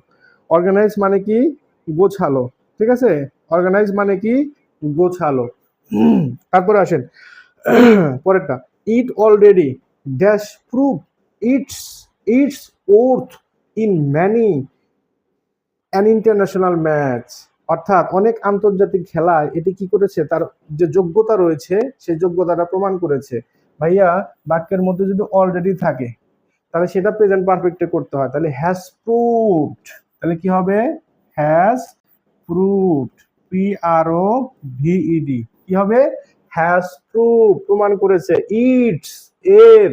অর্গানাইজ মানে কি, গোছালো, ঠিক আছে, অর্গানাইজ মানে কি, গোছালো। তারপরে আসেন পরেরটা, it already dash prove its its worth in many an international match, অর্থাৎ অনেক আন্তর্জাতিক খেলায় এটি কি করেছে, তার যে যোগ্যতা রয়েছে সেই যোগ্যতাটা প্রমাণ করেছে। ভাইয়া বাক্যের মধ্যে যদি অলরেডি থাকে তাহলে সেটা প্রেজেন্ট পারফেক্টে করতে হয়, তাহলে হ্যাজ প্রুভড, তাহলে কি হবে, হ্যাজ প্রুভড, PROVED, কি হবে? হ্যাজ প্রুভ, প্রমাণ করেছে। ইটস, এর।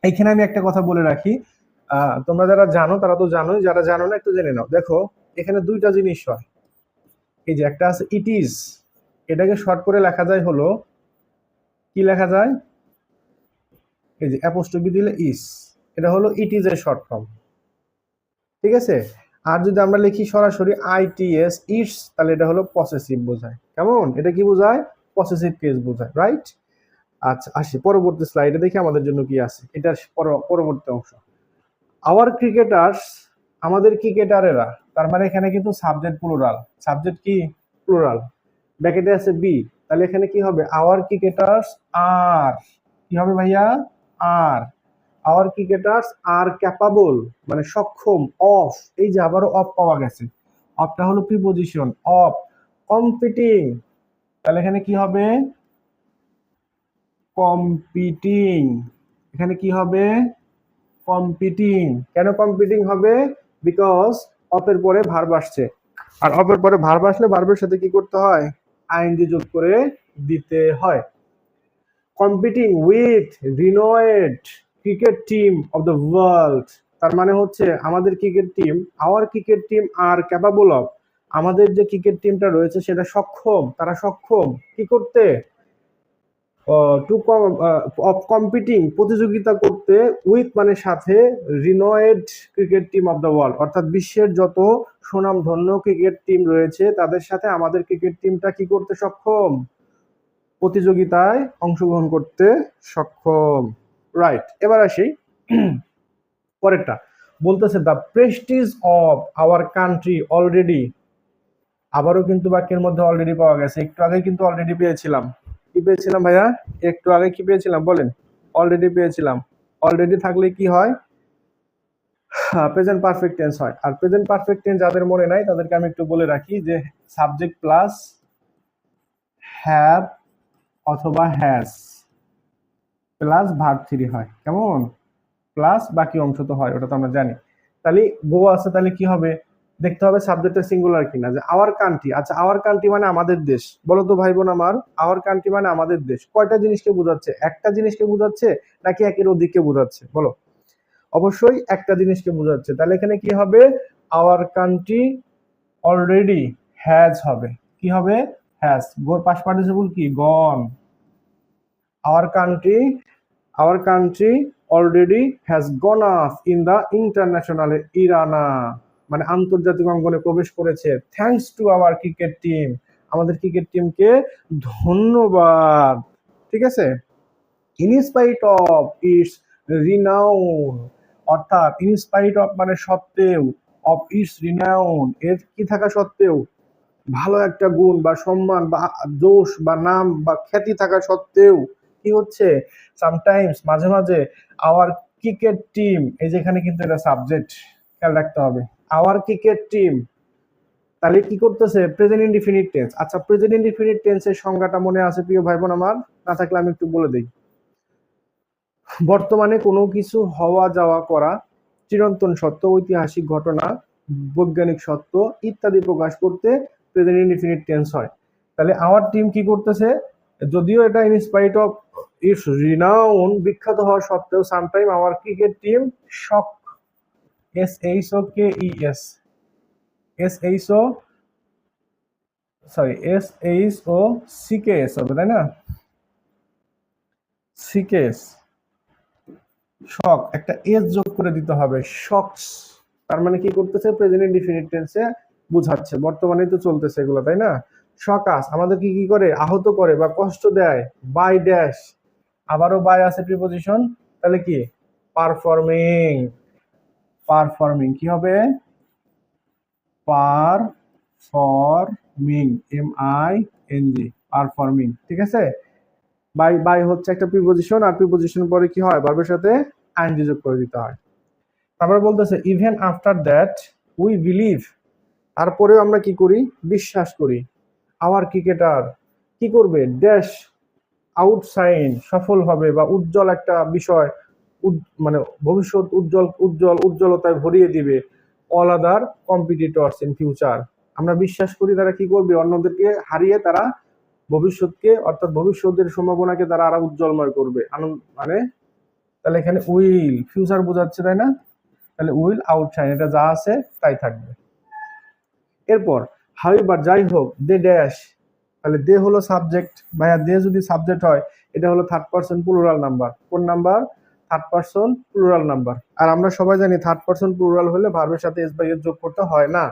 এইখানে আমি একটা কথা বলে রাখি, তোমরা যারা জানো তারা তো জানোই, যারা জানো না একটু জেনে নাও। দেখো এখানে দুইটা জিনিস হয়। এই যে একটা আছে ইট ইজ, এটাকে শর্ট করে লেখা যায় হলো, কি লেখা যায়? এই যে অ্যাপোস্ট্রফি দিলে ইস, এটা হলো ইট ইজ এর শর্ট ফর্ম, ঠিক আছে? আর যদি আমরা লিখি সরাসরি ITS, ইটস, তাহলে এটা হলো পসেসিভ বোঝায়। কেমন? এটা কি বোঝায়? পসেসিভ কেস বোঝায়, রাইট? আচ্ছা, আসি পরবর্তী স্লাইডে দেখি আমাদের জন্য কি আছে। এটার পরবর্তী অংশ, আওয়ার ক্রিকেটার্স, আমাদের ক্রিকেটারেরা, তার মানে এখানে কিন্তু সাবজেক্ট প্লুরাল, সাবজেক্ট কি? প্লুরাল। ব্র্যাকেটে আছে বি, তাহলে এখানে কি হবে? আওয়ার ক্রিকেটার্স আর, কি হবে ভাইয়া? আর। আওয়ার ক্রিকেটার্স আর ক্যাপাবল, মানে সক্ষম, অফ, এই যে আবারও অফ পাওয়া গেছে, অফটা হলো প্রিপজিশন, অফ কম্পিটিং, তাহলে এখানে কি হবে? কম্পিটিং, এখানে কি হবে? কম্পিটিং। কেন কম্পিটিং হবে? বিকজ অফের পরে ভার্ব আসছে, আর অফের পরে ভার্ব আসলে ভার্বের সাথে কি করতে হয়? আইএনজি যোগ করে দিতে হয়। Competing with renowned cricket team of the world, তার মানে হচ্ছে আমাদের cricket team, our cricket team are capable of, আমাদের যে ক্রিকেট টিমটা রয়েছে সেটা সক্ষম, তারা সক্ষম কি করতে? টু অফ কম্পিটিং, প্রতিযোগিতা করতে, উইথ মানে সাথে, renowned cricket team of the world, অর্থাৎ বিশ্বের যত সুনামধন্য ক্রিকেট টিম রয়েছে তাদের সাথে আমাদের ক্রিকেট টিমটা কি করতে সক্ষম? প্রতিযোগিতায় অংশগ্রহণ করতে সক্ষম, রাইট? এবার আসি পরেরটা, বলতেছে the Prestige of our country already, আবারও কিন্তু বাক্যের মধ্যে অলরেডি পাওয়া গেছে, একটু আগে কিন্তু অলরেডি পেয়েছিলাম। কি পেয়েছিলাম ভাইয়া? একটু আগে কি পেয়েছিলাম বলেন? অলরেডি পেয়েছিলাম। অলরেডি থাকলে কি হয়? প্রেজেন্ট পারফেক্ট টেন্স হয়। আর প্রেজেন্ট পারফেক্ট টেন্স যাদের মনে নাই তাদেরকে আমি একটু বলে রাখি যে সাবজেক্ট প্লাস হ্যাভ অথবা হ্যাজ প্লাস ভার্ব 3 হয়। কেমন? প্লাস বাকি অংশ তো হয়, ওটা তো আমরা জানি। তাহলে গো আছে, তাহলে কি হবে? দেখতে হবে সাবজেক্টের সিঙ্গুলার কিনা। যে আওয়ার কান্ট্রি, আচ্ছা আওয়ার কান্ট্রি মানে আমাদের দেশ, বলো তো ভাই বোন আমার, আওয়ার কান্ট্রি মানে আমাদের দেশ কয়টা জিনিসকে বোঝাচ্ছে? একটা জিনিসকে বোঝাচ্ছে নাকি একের অধিককে বোঝাচ্ছে? বলো। অবশ্যই একটা জিনিসকে বোঝাচ্ছে, তাহলে এখানে কি হবে? আওয়ার কান্ট্রি অলরেডি হ্যাজ হবে, কি হবে? হ্যাজ। গোর পাস্ট পার্টিসিপল কি? Gone. Our country, our country already has gone off in the international arena, মানে আন্তর্জাতিক অঙ্গনে প্রবেশ করেছে, thanks to our cricket team, আমাদের ক্রিকেট টিমকে ধন্যবাদ, ঠিক আছে? In spite of its renown, অর্থাৎ ইন স্পাইট অফ মানে সত্ত্বেও, অফ ইটস রিনাউন, এর কি থাকা সত্ত্বেও, ভালো একটা গুণ বা সম্মান বা দোষ বা নাম বা খ্যাতি থাকা সত্ত্বেও কি হচ্ছে? সামটাইমস, মাঝে মাঝে, আওয়ার ক্রিকেট টিম, এই যে এখানে কিন্তু এটা সাবজেক্ট, খেয়াল রাখতে হবে। আওয়ার ক্রিকেট টিম, তাহলে কি করতেছে? Present indefinite tense. আচ্ছা, প্রেজেন্ট ইনডিফিনিট টেন্সের সংজ্ঞাটা মনে আছে প্রিয় ভাই বোন আমার? না থাকলে আমি একটু বলে দিই। বর্তমানে কোনো কিছু হওয়া যাওয়া করা, চিরন্তন সত্য, ঐতিহাসিক ঘটনা, বৈজ্ঞানিক সত্য ইত্যাদি প্রকাশ করতে প্রেজেন্ট ইনডিফিনিট টেন্স হয়। তাহলে আওয়ার টিম কি করতেছে? যদিও এটা in spite of its renown, বিখ্যাত হওয়া সত্ত্বেও, sometime our cricket team shock, SHOKES, SHO, sorry SHOCKS হবে, তাই না? সিকেএস, শক, একটা এস যোগ করে দিতে হবে, শকস। তার মানে কি করতেছে? প্রেজেন্ট ইনডিফিনিট টেন্সে বুঝাচ্ছে, বর্তমানেই তো চলতেছে এগুলো, তাই না? শকাস আমাদের কি কি করে? আহত করে বা কষ্ট দেয়, বাই ড্যাশ, আবারও বাই আছে প্রিপজিশন, তাহলে কি? পারফর্মিং, পারফর্মিং কি হবে? পারফর্মিং, MING, পারফর্মিং, ঠিক আছে? বাই, বাই হচ্ছে একটা প্রিপজিশন, আর প্রিপজিশনের পরে কি হয়? ভার্বের সাথে আইএনজি যোগ করে দিতে হয়। তারপরে বলতেছে even after that we believe, তারপরেও আমরা কি করি? বিশ্বাস করি। আওয়ার ক্রিকেটার কি করবে? ড্যাশ আউটসাইন, সফল হবে বা উজ্জ্বল একটা বিষয়, মানে ভবিষ্যৎ উজ্জ্বলতায় ভরিয়ে দিবে, all other competitors in future. আমরা বিশ্বাস করি তারা কি করবে, অন্যদেরকে হারিয়ে তারা ভবিষ্যৎকে অর্থাৎ ভবিষ্যতের সম্ভাবনাকে তারা আরো উজ্জ্বলময় করবে। মানে তাহলে এখানে উইল ফিউচার বোঝাচ্ছে, তাই না? তাহলে উইল আউটশাইন, এটা যা আছে তাই থাকবে। এরপর হাউএভার যাই হোক, দে ড্যাশ, তাহলে দে হলো সাবজেক্ট। ভাইয়া দে যদি সাবজেক্ট হয় এটা হলো থার্ড পারসন প্লুরাল নাম্বার। কোন number? Third person plural number. আর আমরা সবাই জানি থার্ড পারসন প্লুরাল হলে ভার্বের সাথে এস বাই এস যোগ করতে হয় না।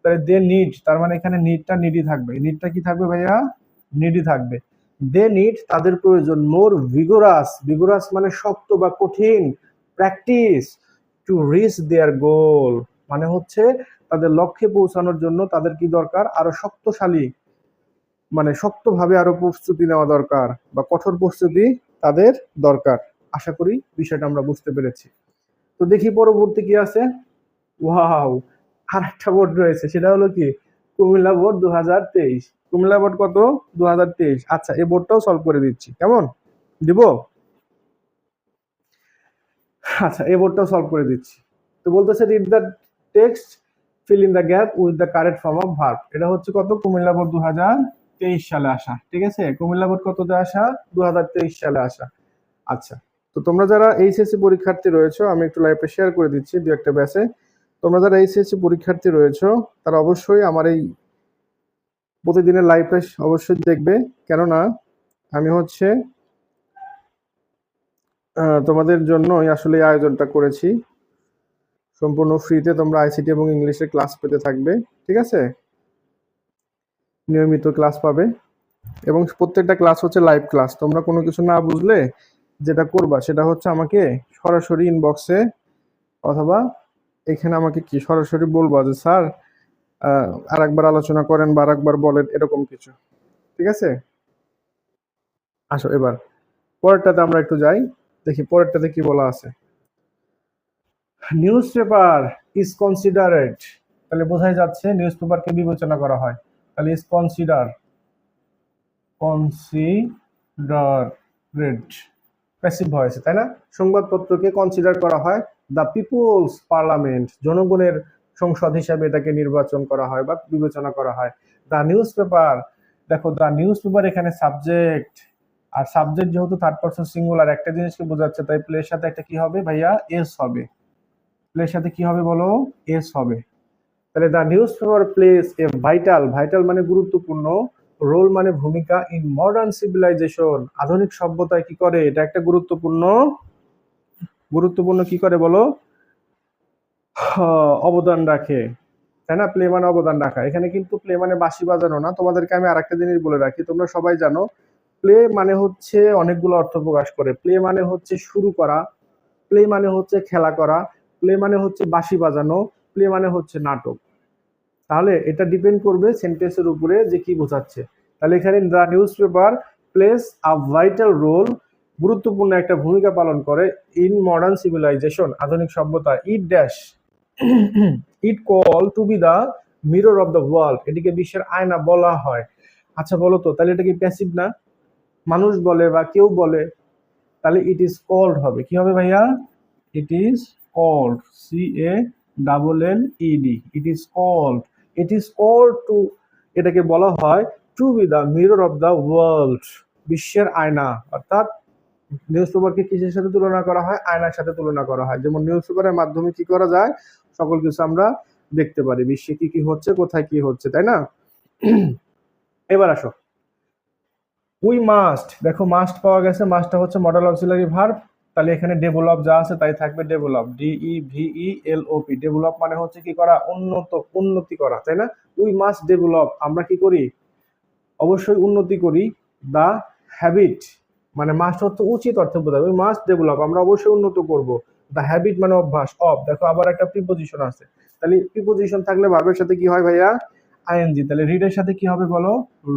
তাহলে দে নিড, তার মানে এখানে নিডটা নিডই থাকবে। নিডটা কি থাকবে ভাইয়া? নিডই থাকবে। দে নিড, তাদের প্রয়োজন, মোর ভিগোরাস, ভিগোরাস মানে শক্ত বা কঠিন, প্র্যাকটিস টু রিচ দেয়ার গোল, মানে হচ্ছে তাদের লক্ষ্যে পৌঁছানোর জন্য তাদের কি দরকার? আরো শক্তিশালী, মানে শক্তভাবে আরো প্রস্তুতি নেওয়া দরকার বা কঠোর প্রস্তুতি তাদের দরকার। আশা করি বিষয়টা আমরা বুঝতে পেরেছি। তো দেখি পরবর্তী কি আছে। ওয়াও, আর একটা বোর্ড রয়েছে, সেটা হলো কি কুমিল্লা বোর্ড 2023। কুমিল্লা বোর্ড কত? 2023। আচ্ছা, এই বোর্ডটাও সলভ করে দিচ্ছি, কেমন? দিব? আচ্ছা, এই বোর্ডটাও সলভ করে দিচ্ছি। তো বলতেছে read the text, fill in the gap with the correct form of verb. এটা হচ্ছে কত? কুমিল্লা বোর্ড 2023 সালে আসা, ঠিক আছে? কুমিল্লা বোর্ড কততে আসা? 2023 সালে আসা। আচ্ছা, তো তোমরা যারা এইচএসসি পরীক্ষার্থী রয়েছো, আমি একটু লাইভে শেয়ার করে দিচ্ছি দু একটা ব্যাচে। তোমরা যারা এইচএসসি পরীক্ষার্থী রয়েছো তারা অবশ্যই আমার এই প্রতিদিনের লাইভটা অবশ্যই দেখবে, কেননা আমি হচ্ছে তোমাদের জন্যই আসলে এই আয়োজনটা করেছি। সম্পূর্ণ ফ্রিতে তোমরা আইসিটি এবং ইংলিশের ক্লাস পেতে থাকবে, ঠিক আছে? নিয়মিত ক্লাস পাবে এবং প্রত্যেকটা ক্লাস হচ্ছে লাইভ ক্লাস। তোমরা কোনো কিছু না বুঝলে যেটা করবা সেটা হচ্ছে আমাকে সরাসরি ইনবক্সে অথবা এখানে আমাকে কি সরাসরি বলবা যে স্যার আরেকবার আলোচনা করেন বা আরেকবার বলেন, এরকম কিছু, ঠিক আছে? আসো এবার পরেরটাতে আমরা একটু যাই, দেখি পরেরটাতে কি বলা আছে। নিউজ পেপার ইজ কনসিডারেড, তাহলে বোঝাই যাচ্ছে নিউজ পেপারকে বিবেচনা করা হয়। তাহলে ইজ কনসিডারেড প্যাসিভ ভয়েসে, তাই না? সংবাদপত্রকে কনসিডার করা হয় দ্য পিপলস পার্লামেন্ট, জনগণের সংসদ হিসাবে এটাকে নির্বাচন করা হয় বা বিবেচনা করা হয়। দ্য নিউজ পেপার, দেখো দ্য নিউজ পেপার এখানে সাবজেক্ট, আর সাবজেক্ট যেহেতু থার্ড পারসন সিঙ্গুলার একটা জিনিসকে বোঝাচ্ছে, তাই প্লের সাথে একটা কি হবে ভাইয়া? এস হবে। প্লের সাথে কি হবে বলো? এস হবে। তাহলে the news paper place A vital, vital মানে গুরুত্বপূর্ণ, রোল মানে ভূমিকা, ইন মডার্ন সিভিলাইজেশন, আধুনিক সভ্যতায় কি করে? এটা একটা গুরুত্বপূর্ণ, গুরুত্বপূর্ণ কি করে বলো? অবদান রাখে, তাই না? প্লে মানে অবদান রাখা। এখানে কিন্তু প্লে মানে বাঁশি বাজানো না। তোমাদেরকে আমি আরেকটা জিনিস বলে রাখি, তোমরা সবাই জানো প্লে মানে হচ্ছে অনেকগুলো অর্থ প্রকাশ করে। প্লে মানে হচ্ছে শুরু করা, প্লে মানে হচ্ছে খেলা করা, প্লে মানে হচ্ছে বাঁশি বাজানো, প্লে মানে হচ্ছে নাটক। তাহলে এটা ডিপেন্ড করবে সেন্টেন্সের উপরে যে কি বোঝাচ্ছে। তাহলে এখানে the news paper plays a vital role, গুরুত্বপূর্ণ একটা ভূমিকা পালন করে, ইন মডার্ন সিভিলাইজেশন, আধুনিক সভ্যতা। It dash, it call to be the mirror of the world, এটিকে বিশ্বের আয়না বলা হয়। আচ্ছা বলো তো, তাহলে এটা কি প্যাসিভ না? মানুষ বলে বা কেউ বলে, তাহলে ইট ইজ কল্ড হবে। কি হবে ভাইয়া? It is called, CALLED, it is called, it is called to, এটাকে বলা হয় to be the mirror of the world, বিশ্বের আয়না। অর্থাৎ নিউজ পেপারকে কিসের সাথে তুলনা করা হয়? আয়নার সাথে তুলনা করা হয়। যেমন নিউজ পেপারের মাধ্যমে কি করা যায়? সকল কিছু আমরা দেখতে পারি, বিশ্বে কি কি হচ্ছে, কোথায় কি হচ্ছে, তাই না? এবার আসো, উই মাস্ট, দেখো মাস্ট পাওয়া গেছে, মাস্টটা হচ্ছে মডেল অক্সিলারি ভার্ব। তাহলে এখানে ডেভেলপ যা আছে তাই থাকবে ডেভেলপ, DEVELOP। ডেভেলপ মানে হচ্ছে কি করা? উন্নত, উন্নতি করা, তাই না? উই মাস্ট ডেভেলপ, আমরা কি করি? অবশ্যই উন্নতি করি। দা হ্যাবিট, মানে মাস্ট হচ্ছে উচিত অর্থে বোঝায়। উই মাস্ট ডেভেলপ, আমরা অবশ্যই উন্নত করব। দা হ্যাবিট মানে অভ্যাস, অফ, দেখো আবার একটা প্রিপোজিশন আছে। তাহলে প্রিপোজিশন থাকলে ভার্বের সাথে কি হয় ভাইয়া? আইএনজি। তাহলে রিডের সাথে কি হবে বলো?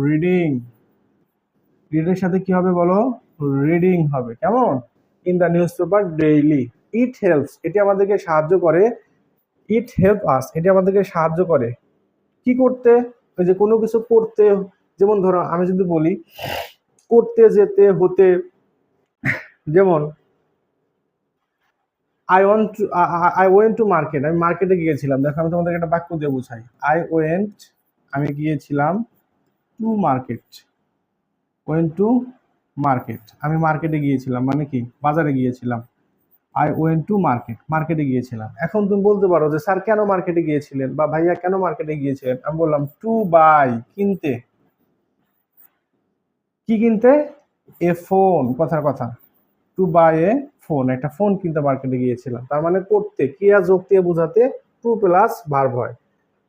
রিডিং। রিডের সাথে কি হবে বলো? রিডিং হবে, কেমন? In the news paper daily. It helps, এটি আমাদেরকে সাহায্য করে। ইট হেল্প আস, এটি আমাদেরকে সাহায্য করে কি করতে? ওই যে কোনো কিছু করতে, যেমন ধরো আমি যদি বলি করতে, যেতে, হতে, যেমন আই ওয়েন্ট টু মার্কেট, আমি মার্কেটে গিয়েছিলাম। দেখো আমি তোমাদেরকে একটা বাক্য দিয়ে বুঝাই। আমি গিয়েছিলাম টু মার্কেট, টু মার্কেট, আমি মার্কেটে গিয়েছিলাম মানে কি, বাজারে গিয়েছিলাম। আই ওয়েন্ট টু মার্কেট, মার্কেটে গিয়েছিলাম। এখন তুমি বলতে পারো যে স্যার কেন মার্কেটে গিয়েছিলেন, বা ভাইয়া কেন মার্কেটে গিয়েছিলেন। আমি বললাম টু বাই, কিনতে। কি কিনতে? এ ফোন, কথার কথা। টু বাই এ ফোন, একটা ফোন কিনতে মার্কেটে গিয়েছিলাম। তার মানে করতে, ক্রিয়া যোগ দিয়ে বোঝাতে টু প্লাস ভার্ব হয়।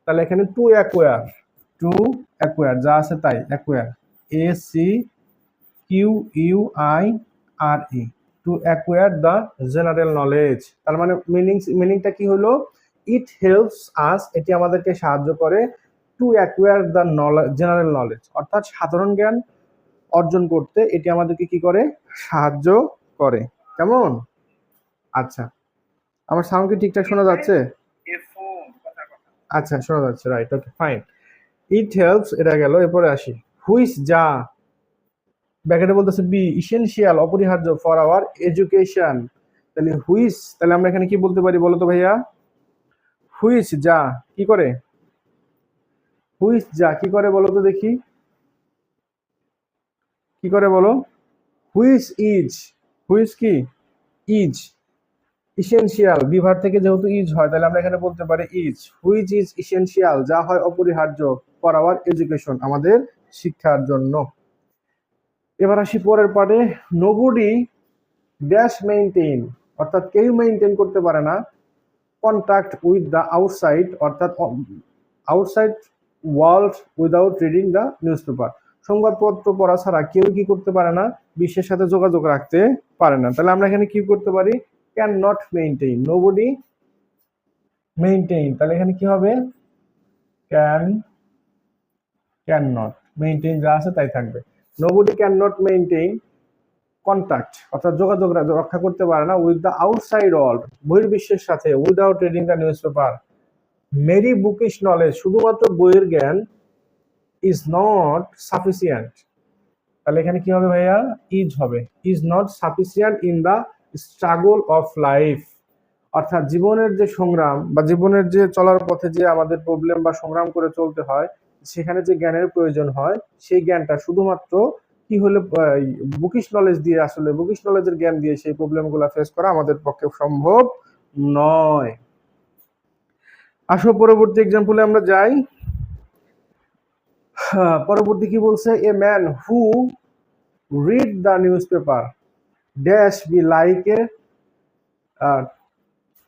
তাহলে এখানে টু অ্যাকোয়ার, টু অ্যাকোয়ার যা আছে তাই, acquire, ACQUIRE, to acquire the general knowledge. তার মানে মিনিংটা কি হলো? ইট হেল্পস আস, এটি আমাদেরকে সাহায্য করে, to acquire the general knowledge, অর্থাৎ সাধারণ জ্ঞান অর্জন করতে এটি আমাদেরকে কি করে? সাহায্য করে। কেমন? আচ্ছা, আমার সাউন্ড কি ঠিকঠাক শোনা যাচ্ছে? আচ্ছা, শোনা যাচ্ছে, right, okay, fine. It helps, এটা গেল। এরপরে আসি, হুইচ, যা, ব্র্যাকেটে বলতেছে বি, ইসেনশিয়াল, অপরিহার্য, ফর আওয়ার এডুকেশন। তাহলে হুইচ, তাহলে আমরা এখানে কি বলতে পারি বলো তো ভাইয়া? হুইচ, যা কি করে? হুইচ, যা কি করে বলো তো দেখি, কি করে বলো? হুইচ ইজ, হুইচ কি? ইজ ইসেনশিয়াল, বিভার থেকে যেহেতু ইজ হয়, তাহলে আমরা এখানে বলতে পারি ইজ, হুইচ ইজ ইসেনশিয়াল, যা হয় অপরিহার্য, ফর আওয়ার এডুকেশন, আমাদের শিক্ষার জন্য। এবার আসি পরের পার্টে, নোবডি ড্যাশ মেইনটেইন, অর্থাৎ কেউ মেইনটেইন করতে পারে না কন্ট্যাক্ট উইথ দ্য আউটসাইড, অর্থাৎ outside world without reading the news paper. সংবাদপত্র পড়া ছাড়া কেউ কি করতে পারে না? বিশ্বের সাথে যোগাযোগ রাখতে পারে না। তাহলে আমরা এখানে কি করতে পারি? Can not maintain, nobody maintain, তাহলে এখানে কি হবে? ক্যান নট, মেইনটেইন যা আছে তাই থাকবে। Nobody can not maintain contact, অর্থাৎ যোগাযোগ রক্ষা করতে পারে না উইথ দ্য আউটসাইড ওয়ার্ল্ড, বহির্বিশ্বের সাথে, without reading the news paper. Mere bookish knowledge, শুধুমাত্র বইয়ের জ্ঞান, ইজ নট সাফিসিয়েন্ট, তাহলে এখানে কি হবে ভাইয়া? ইজ হবে, is not sufficient in the struggle of life, অর্থাৎ জীবনের যে সংগ্রাম বা জীবনের যে চলার পথে যে আমাদের প্রবলেম বা সংগ্রাম করে চলতে হয়, সেখানে যে জ্ঞানের প্রয়োজন হয়, সেই জ্ঞানটা শুধুমাত্র কি হলে বুকিশ নলেজ দিয়ে, আসলে বুকিশ নলেজের জ্ঞান দিয়ে সেই প্রবলেমগুলো ফেস করা আমাদের পক্ষে সম্ভব নয়। আসো পরবর্তী এক্সাম্পলে আমরা যাই। পরবর্তী কি বলছে? এ man who read the news paper dash be like a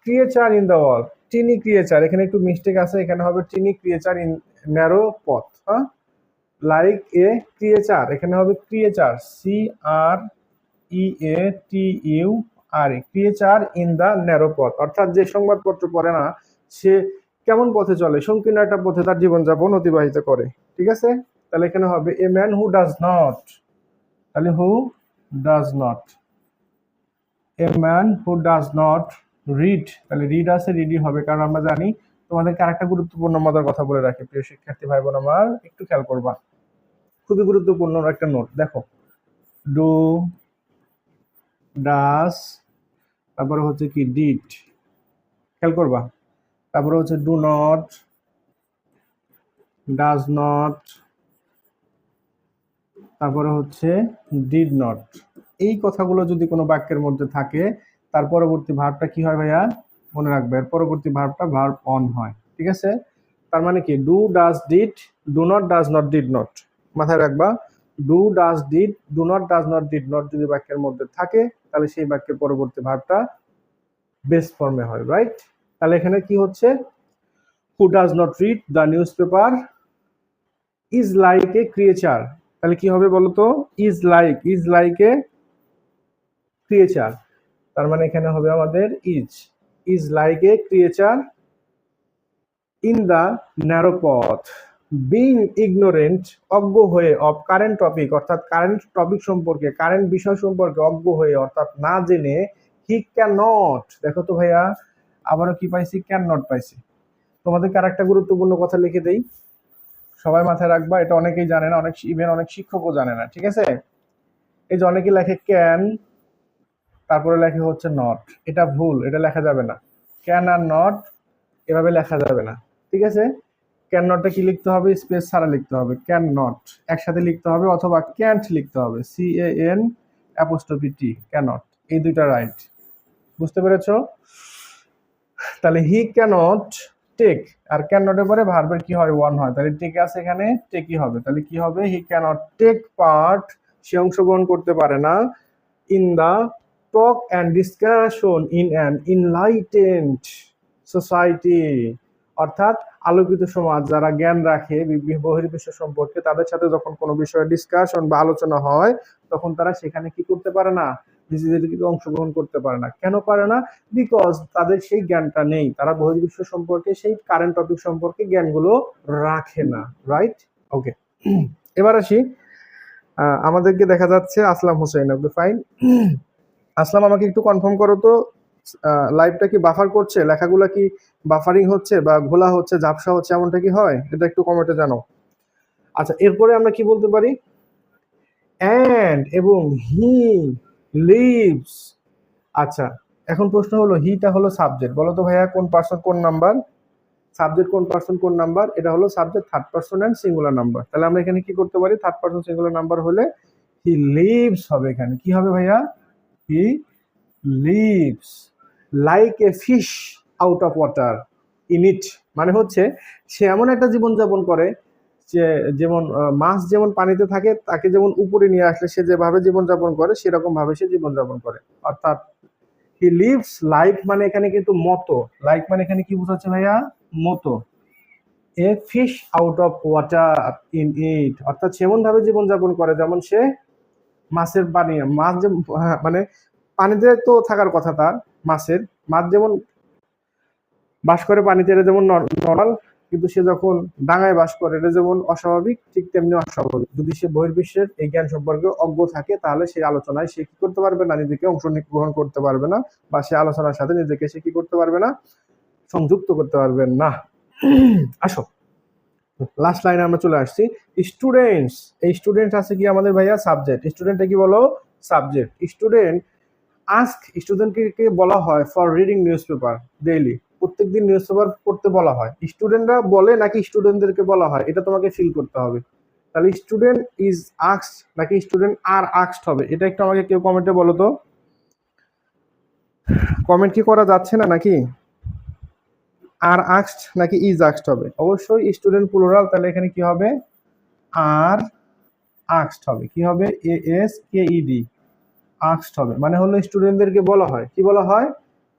creature in the world, tiny creature, এখানে একটু মিস্টেক আছে, এখানে হবে টিনি ক্রিয়েচার ইন ন্যারো পথ। হ্যাঁ, লাইক এ ক্রিয়েচার, এখানে হবে creature, CREATUR, creature in the narrow পথ, অর্থাৎ যে সংবাদপত্র পড়ে না সে কেমন পথে চলে? সংকীর্ণ একটা পথে তার জীবনযাপন অতিবাহিত করে। ঠিক আছে, তাহলে এখানে হবে a man who does not, তাহলে who does not, a man who does not read, তাহলে রিড আছে, রিডই হবে, কারণ আমরা জানি। তোমাদেরকে আরেকটা গুরুত্বপূর্ণ মজার কথা বলে রাখি প্রিয় শিক্ষার্থী ভাই বোন আমার, একটু খেয়াল করবা, খুবই গুরুত্বপূর্ণ একটা নোট। দেখো, ডু, ডাস, তারপরে হচ্ছে কি ডিড, খেয়াল করবা। তারপরে হচ্ছে ডু নট, ডাজ নট, তারপরে হচ্ছে ডিড নট। এই কথাগুলো যদি কোনো বাক্যের মধ্যে থাকে, তার পরবর্তী ভার্বটা কি হয় ভাইয়া? মনে রাখবে, এর পরবর্তী ভার্বটা ভার্ব অন হয়। ঠিক আছে, তার মানে কি? Do, does, did, do not, does not, did not, মাথায় রাখবা। Do, does, did, do not, does not, did not যদি বাক্যের মধ্যে থাকে, তাহলে সেই বাক্যের পরবর্তী ভার্বটা বেস ফর্মে হয়, রাইট? তাহলে এখানে কি হচ্ছে? হু does not read the news paper is like a creature, তাহলে কি হবে বলতো? ইজ লাইক এ ক্রিয়েচার, তার মানে এখানে হবে আমাদের is like a creature in the narrow পথ, বিং ইগনোরেন্ট, অজ্ঞ হয়ে, অফ কারেন্ট টপিক, অর্থাৎ কারেন্ট টপিক সম্পর্কে, কারেন্ট বিষয় সম্পর্কে অজ্ঞ হয়ে, অর্থাৎ না জেনে, হি ক্যান নট, দেখো তো ভাইয়া আবারও কি পাইছি? ক্যান নট পাইছি। তোমাদেরকে আরেকটা গুরুত্বপূর্ণ কথা লিখে দেই, সবাই মাথায় রাখবা, এটা অনেকেই জানে না, অনেক শিক্ষকও জানে না। ঠিক আছে, এই যে অনেকে লেখে ক্যান তারপরে লেখা হচ্ছে নট, এটা ভুল, এটা লেখা যাবে না। ক্যান আর নট এভাবে লেখা যাবে না, ঠিক আছে? ক্যান নটটা কি লিখতে হবে? স্পেস ছাড়া লিখতে হবে, ক্যান নট একসাথে লিখতে হবে, অথবা ক্যান্ট লিখতে হবে, CAN''টি, ক্যানট, এই দুইটা রাইট। বুঝতে পেরেছো? তাহলে হি ক্যানট টেক, আর ক্যান নটের পরে ভার্বের কি হয়? ওয়ান হয়, তাহলে টেক আছে এখানে, টেকই হবে। তাহলে কি হবে? হি ক্যানট টেক পার্ট, সে অংশগ্রহণ করতে পারে না, in the talk and discussion in an enlightened society, অর্থাৎ আলোকিত সমাজ, যারা জ্ঞান রাখে বহির্বিশ্ব সম্পর্কে, তাদের সাথে যখন কোনো বিষয়ে ডিসকাশন বা আলোচনা হয়, তখন তারা সেখানে কি করতে পারে না? নিজেদেরকে অংশগ্রহণ করতে পারে না। কেন পারে না? বিকজ তাদের সেই জ্ঞানটা নেই, তারা বহির্বিশ্ব সম্পর্কে, সেই কারেন্ট টপিক সম্পর্কে জ্ঞানগুলো রাখে না, রাইট? ওকে, এবার আসি, আমাদেরকে দেখা যাচ্ছে আসলাম হোসেন। ওকে, ফাইন। আসলাম, আমাকে একটু কনফার্ম করো তো, লাইভটা কি বাফার করছে? লেখাগুলা কি বাফারিং হচ্ছে বা ঘোলা হচ্ছে, ঝাপসা হচ্ছে, এমনটা কি হয়? এটা একটু কমেন্টে জানাও। আচ্ছা, এরপরে আমরা কি বলতে পারি? অ্যান্ড এবং হি লিভস। আচ্ছা, এখন প্রশ্ন হলো, হিটা হলো সাবজেক্ট, বলো তো ভাইয়া কোন পার্সন কোন নাম্বার? সাবজেক্ট কোন পার্সন কোন নাম্বার? এটা হলো subject third person and singular number. তাহলে আমরা এখানে কি করতে পারি? থার্ড পার্সন সিঙ্গুলার নাম্বার হলে হি লিভস হবে। এখানে কি হবে ভাইয়া? He lives like a fish out of water in it, মানে হচ্ছে সে এমন একটা জীবনযাপন করে, যে যেমন মাছ যেমন পানিতে থাকে, তাকে যেমন উপরে নিয়ে আসলে সে যেভাবে জীবনযাপন করে, সেরকম ভাবে সে জীবনযাপন করে। অর্থাৎ হি লিভস লাইক মানে এখানে কিন্তু মতো, লাইক মানে এখানে কি বোঝাচ্ছে ভাইয়া? মতো। A fish out of water in it, অর্থাৎ সেমন ভাবে জীবনযাপন করে যেমন সে মাছের পানি, মাছ যে মানে পানিতে তো থাকার কথা তার, মাছের, মাছ যেমন বাস করে পানিতে, এটা যেমন নর্মাল, কিন্তু সে যখন ডাঙায় বাস করে, এটা যেমন অস্বাভাবিক, ঠিক তেমনি অস্বাভাবিক। যদি সে বহির্বিশ্বের এই জ্ঞান সম্পর্কে অজ্ঞ থাকে, তাহলে সেই আলোচনায় সে কি করতে পারবে না? নিজেকে অংশগ্রহণ করতে পারবে না, বা সে আলোচনার সাথে নিজেকে সে কি করতে পারবে না? সংযুক্ত করতে পারবে না। আসো, লাস্ট লাইনে আমরা চলে আসছি। স্টুডেন্টস, এই স্টুডেন্ট আছে কি আমাদের ভাইয়া? সাবজেক্ট। স্টুডেন্টটা কি বলো? সাবজেক্ট। স্টুডেন্ট আস্ক, স্টুডেন্টকে বলা হয় for reading news paper daily, প্রত্যেকদিন নিউজ পেপার পড়তে বলা হয়। স্টুডেন্টরা বলে নাকি স্টুডেন্টদেরকে বলা হয়? এটা তোমাকে ফিল করতে হবে। তাহলে স্টুডেন্ট ইজ আস্কড নাকি স্টুডেন্ট আর আস্কড হবে? এটা একটু আমাকে কেউ কমেন্টে বলো তো। কমেন্ট কি করা যাচ্ছে না নাকি? আর আস্কড নাকি ইজ আস্কড হবে? অবশ্যই স্টুডেন্ট প্লুরাল, তাহলে এখানে কি হবে? আর আস্কড হবে। কি হবে? ASKED, আস্কড হবে। মানে হলো স্টুডেন্টদেরকে বলা হয়, কি বলা হয়?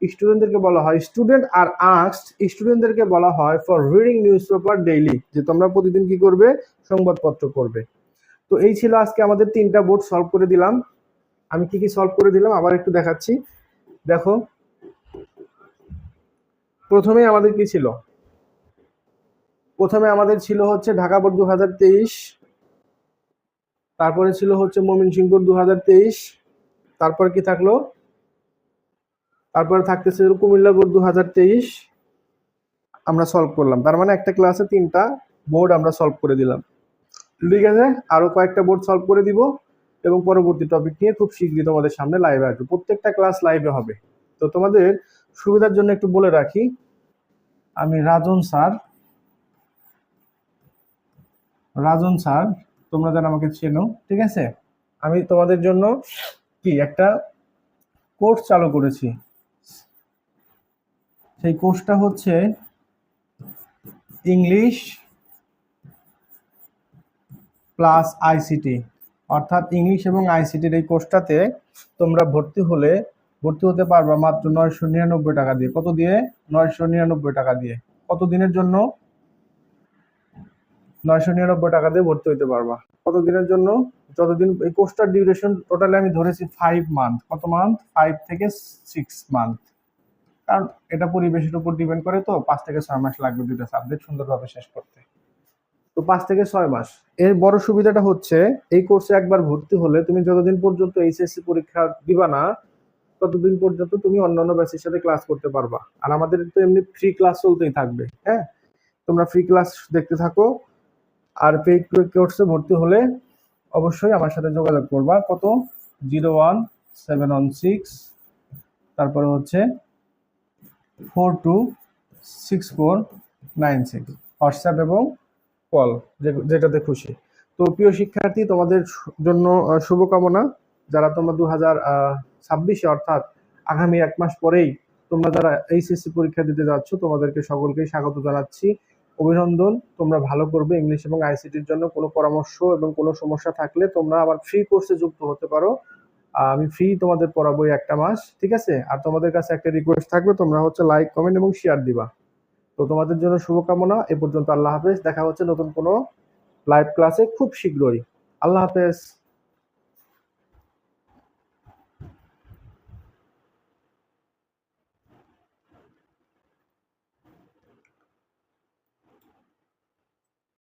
স্টুডেন্টদেরকে বলা হয়, স্টুডেন্ট আর আস্কড, স্টুডেন্টদেরকে বলা হয় for reading news paper daily, যে তোমরা প্রতিদিন কি করবে? সংবাদপত্র পড়বে। তো এই ছিল আজকে আমাদের 3টা বোর্ড সলভ করে দিলাম। আমি কি কি সলভ করে দিলাম আবার একটু দেখাচ্ছি, দেখো। প্রথমে আমাদের কি ছিল? প্রথমে আমাদের ছিল হচ্ছে ঢাকা বোর্ড 2023, তারপরে ছিল হচ্ছে ময়মনসিংহ বোর্ড 2023, তারপর কি থাকলো? তারপরে থাকতেছে কুমিল্লা বোর্ড 2023, আমরা সলভ করলাম। তার মানে একটা ক্লাসে 3টা বোর্ড আমরা সলভ করে দিলাম। ঠিক আছে, আরো কয়েকটা বোর্ড সলভ করে দিব, এবং পরবর্তী টপিক নিয়ে খুব শীঘ্রই তোমাদের সামনে লাইভে আসবে। প্রত্যেকটা ক্লাস লাইভে হবে। তো তোমাদের সুবিধার জন্য একটু বলে রাখি, আমি রাজন স্যার, তোমরা যেন আমাকে চেনো, ঠিক আছে? আমি তোমাদের জন্য কি একটা কোর্স চালু করেছি। সেই কোর্সটা হচ্ছে ইংলিশ প্লাস আইসিটি, অর্থাৎ ইংলিশ এবং আইসিটির এই কোর্সটাতে তোমরা ভর্তি হতে পারবা মাত্র 999 টাকা দিয়ে। কত দিয়ে? 999 টাকা দিয়ে। কত দিনের জন্য? 999 টাকা দিয়ে ভর্তি হতে পারবা। কত দিনের জন্য? যতদিন এই কোর্সটার ডিউরেশন টোটালি আমি ধরেছি 5 মান্থ। কত মান্থ? 5 থেকে 6 মান্থ। কারণ এটা পরিবেশের উপর ডিপেন্ড করে, তো 5 থেকে 6 মাস লাগবে দুইটা সাবজেক্ট সুন্দরভাবে শেষ করতে। তো 5 থেকে 6 মাস। এর বড় সুবিধাটা হচ্ছে, এই কোর্সে একবার ভর্তি হলে তুমি যতদিন পর্যন্ত এইচএসসি পরীক্ষা দিবা না, ততদিন পর্যন্ত তুমি অন্যান্য ব্যাচের সাথে ক্লাস করতে পারবা। আর আমাদের তো এমনি ফ্রি ক্লাস চলতেই থাকবে। হ্যাঁ, তোমরা ফ্রি ক্লাস দেখতে থাকো। আর পেইড কোর্সে ভর্তি হলে অবশ্যই আমার সাথে যোগাযোগ করবা। কত? 01716 তারপরে হচ্ছে 426496, হোয়াটসঅ্যাপ এবং কল, যেটাতে খুশি। তো প্রিয় শিক্ষার্থী, তোমাদের জন্য শুভকামনা। যারা তোমরা 2026 অর্থাৎ আগামী 1 মাস পরেই তোমরা যারা এইচএসসি পরীক্ষা দিতে যাচ্ছ, তোমাদেরকে সকলকেই স্বাগত জানাচ্ছি, অভিনন্দন। তোমরা ভালো করবে। ইংলিশ এবং আইসিটির জন্য কোনো পরামর্শ এবং কোনো সমস্যা থাকলে তোমরা আমার ফ্রি কোর্সে যুক্ত হতে পারো। আমি ফ্রি তোমাদের পড়াবো 1 মাস, ঠিক আছে? আর তোমাদের কাছে একটা রিকোয়েস্ট থাকবে, তোমরা হচ্ছে লাইক, কমেন্ট এবং শেয়ার দিবা। তো তোমাদের জন্য শুভকামনা। এ পর্যন্ত, আল্লাহ হাফেজ। দেখা হচ্ছে নতুন কোনো লাইভ ক্লাসে খুব শীঘ্রই। আল্লাহ হাফেজ।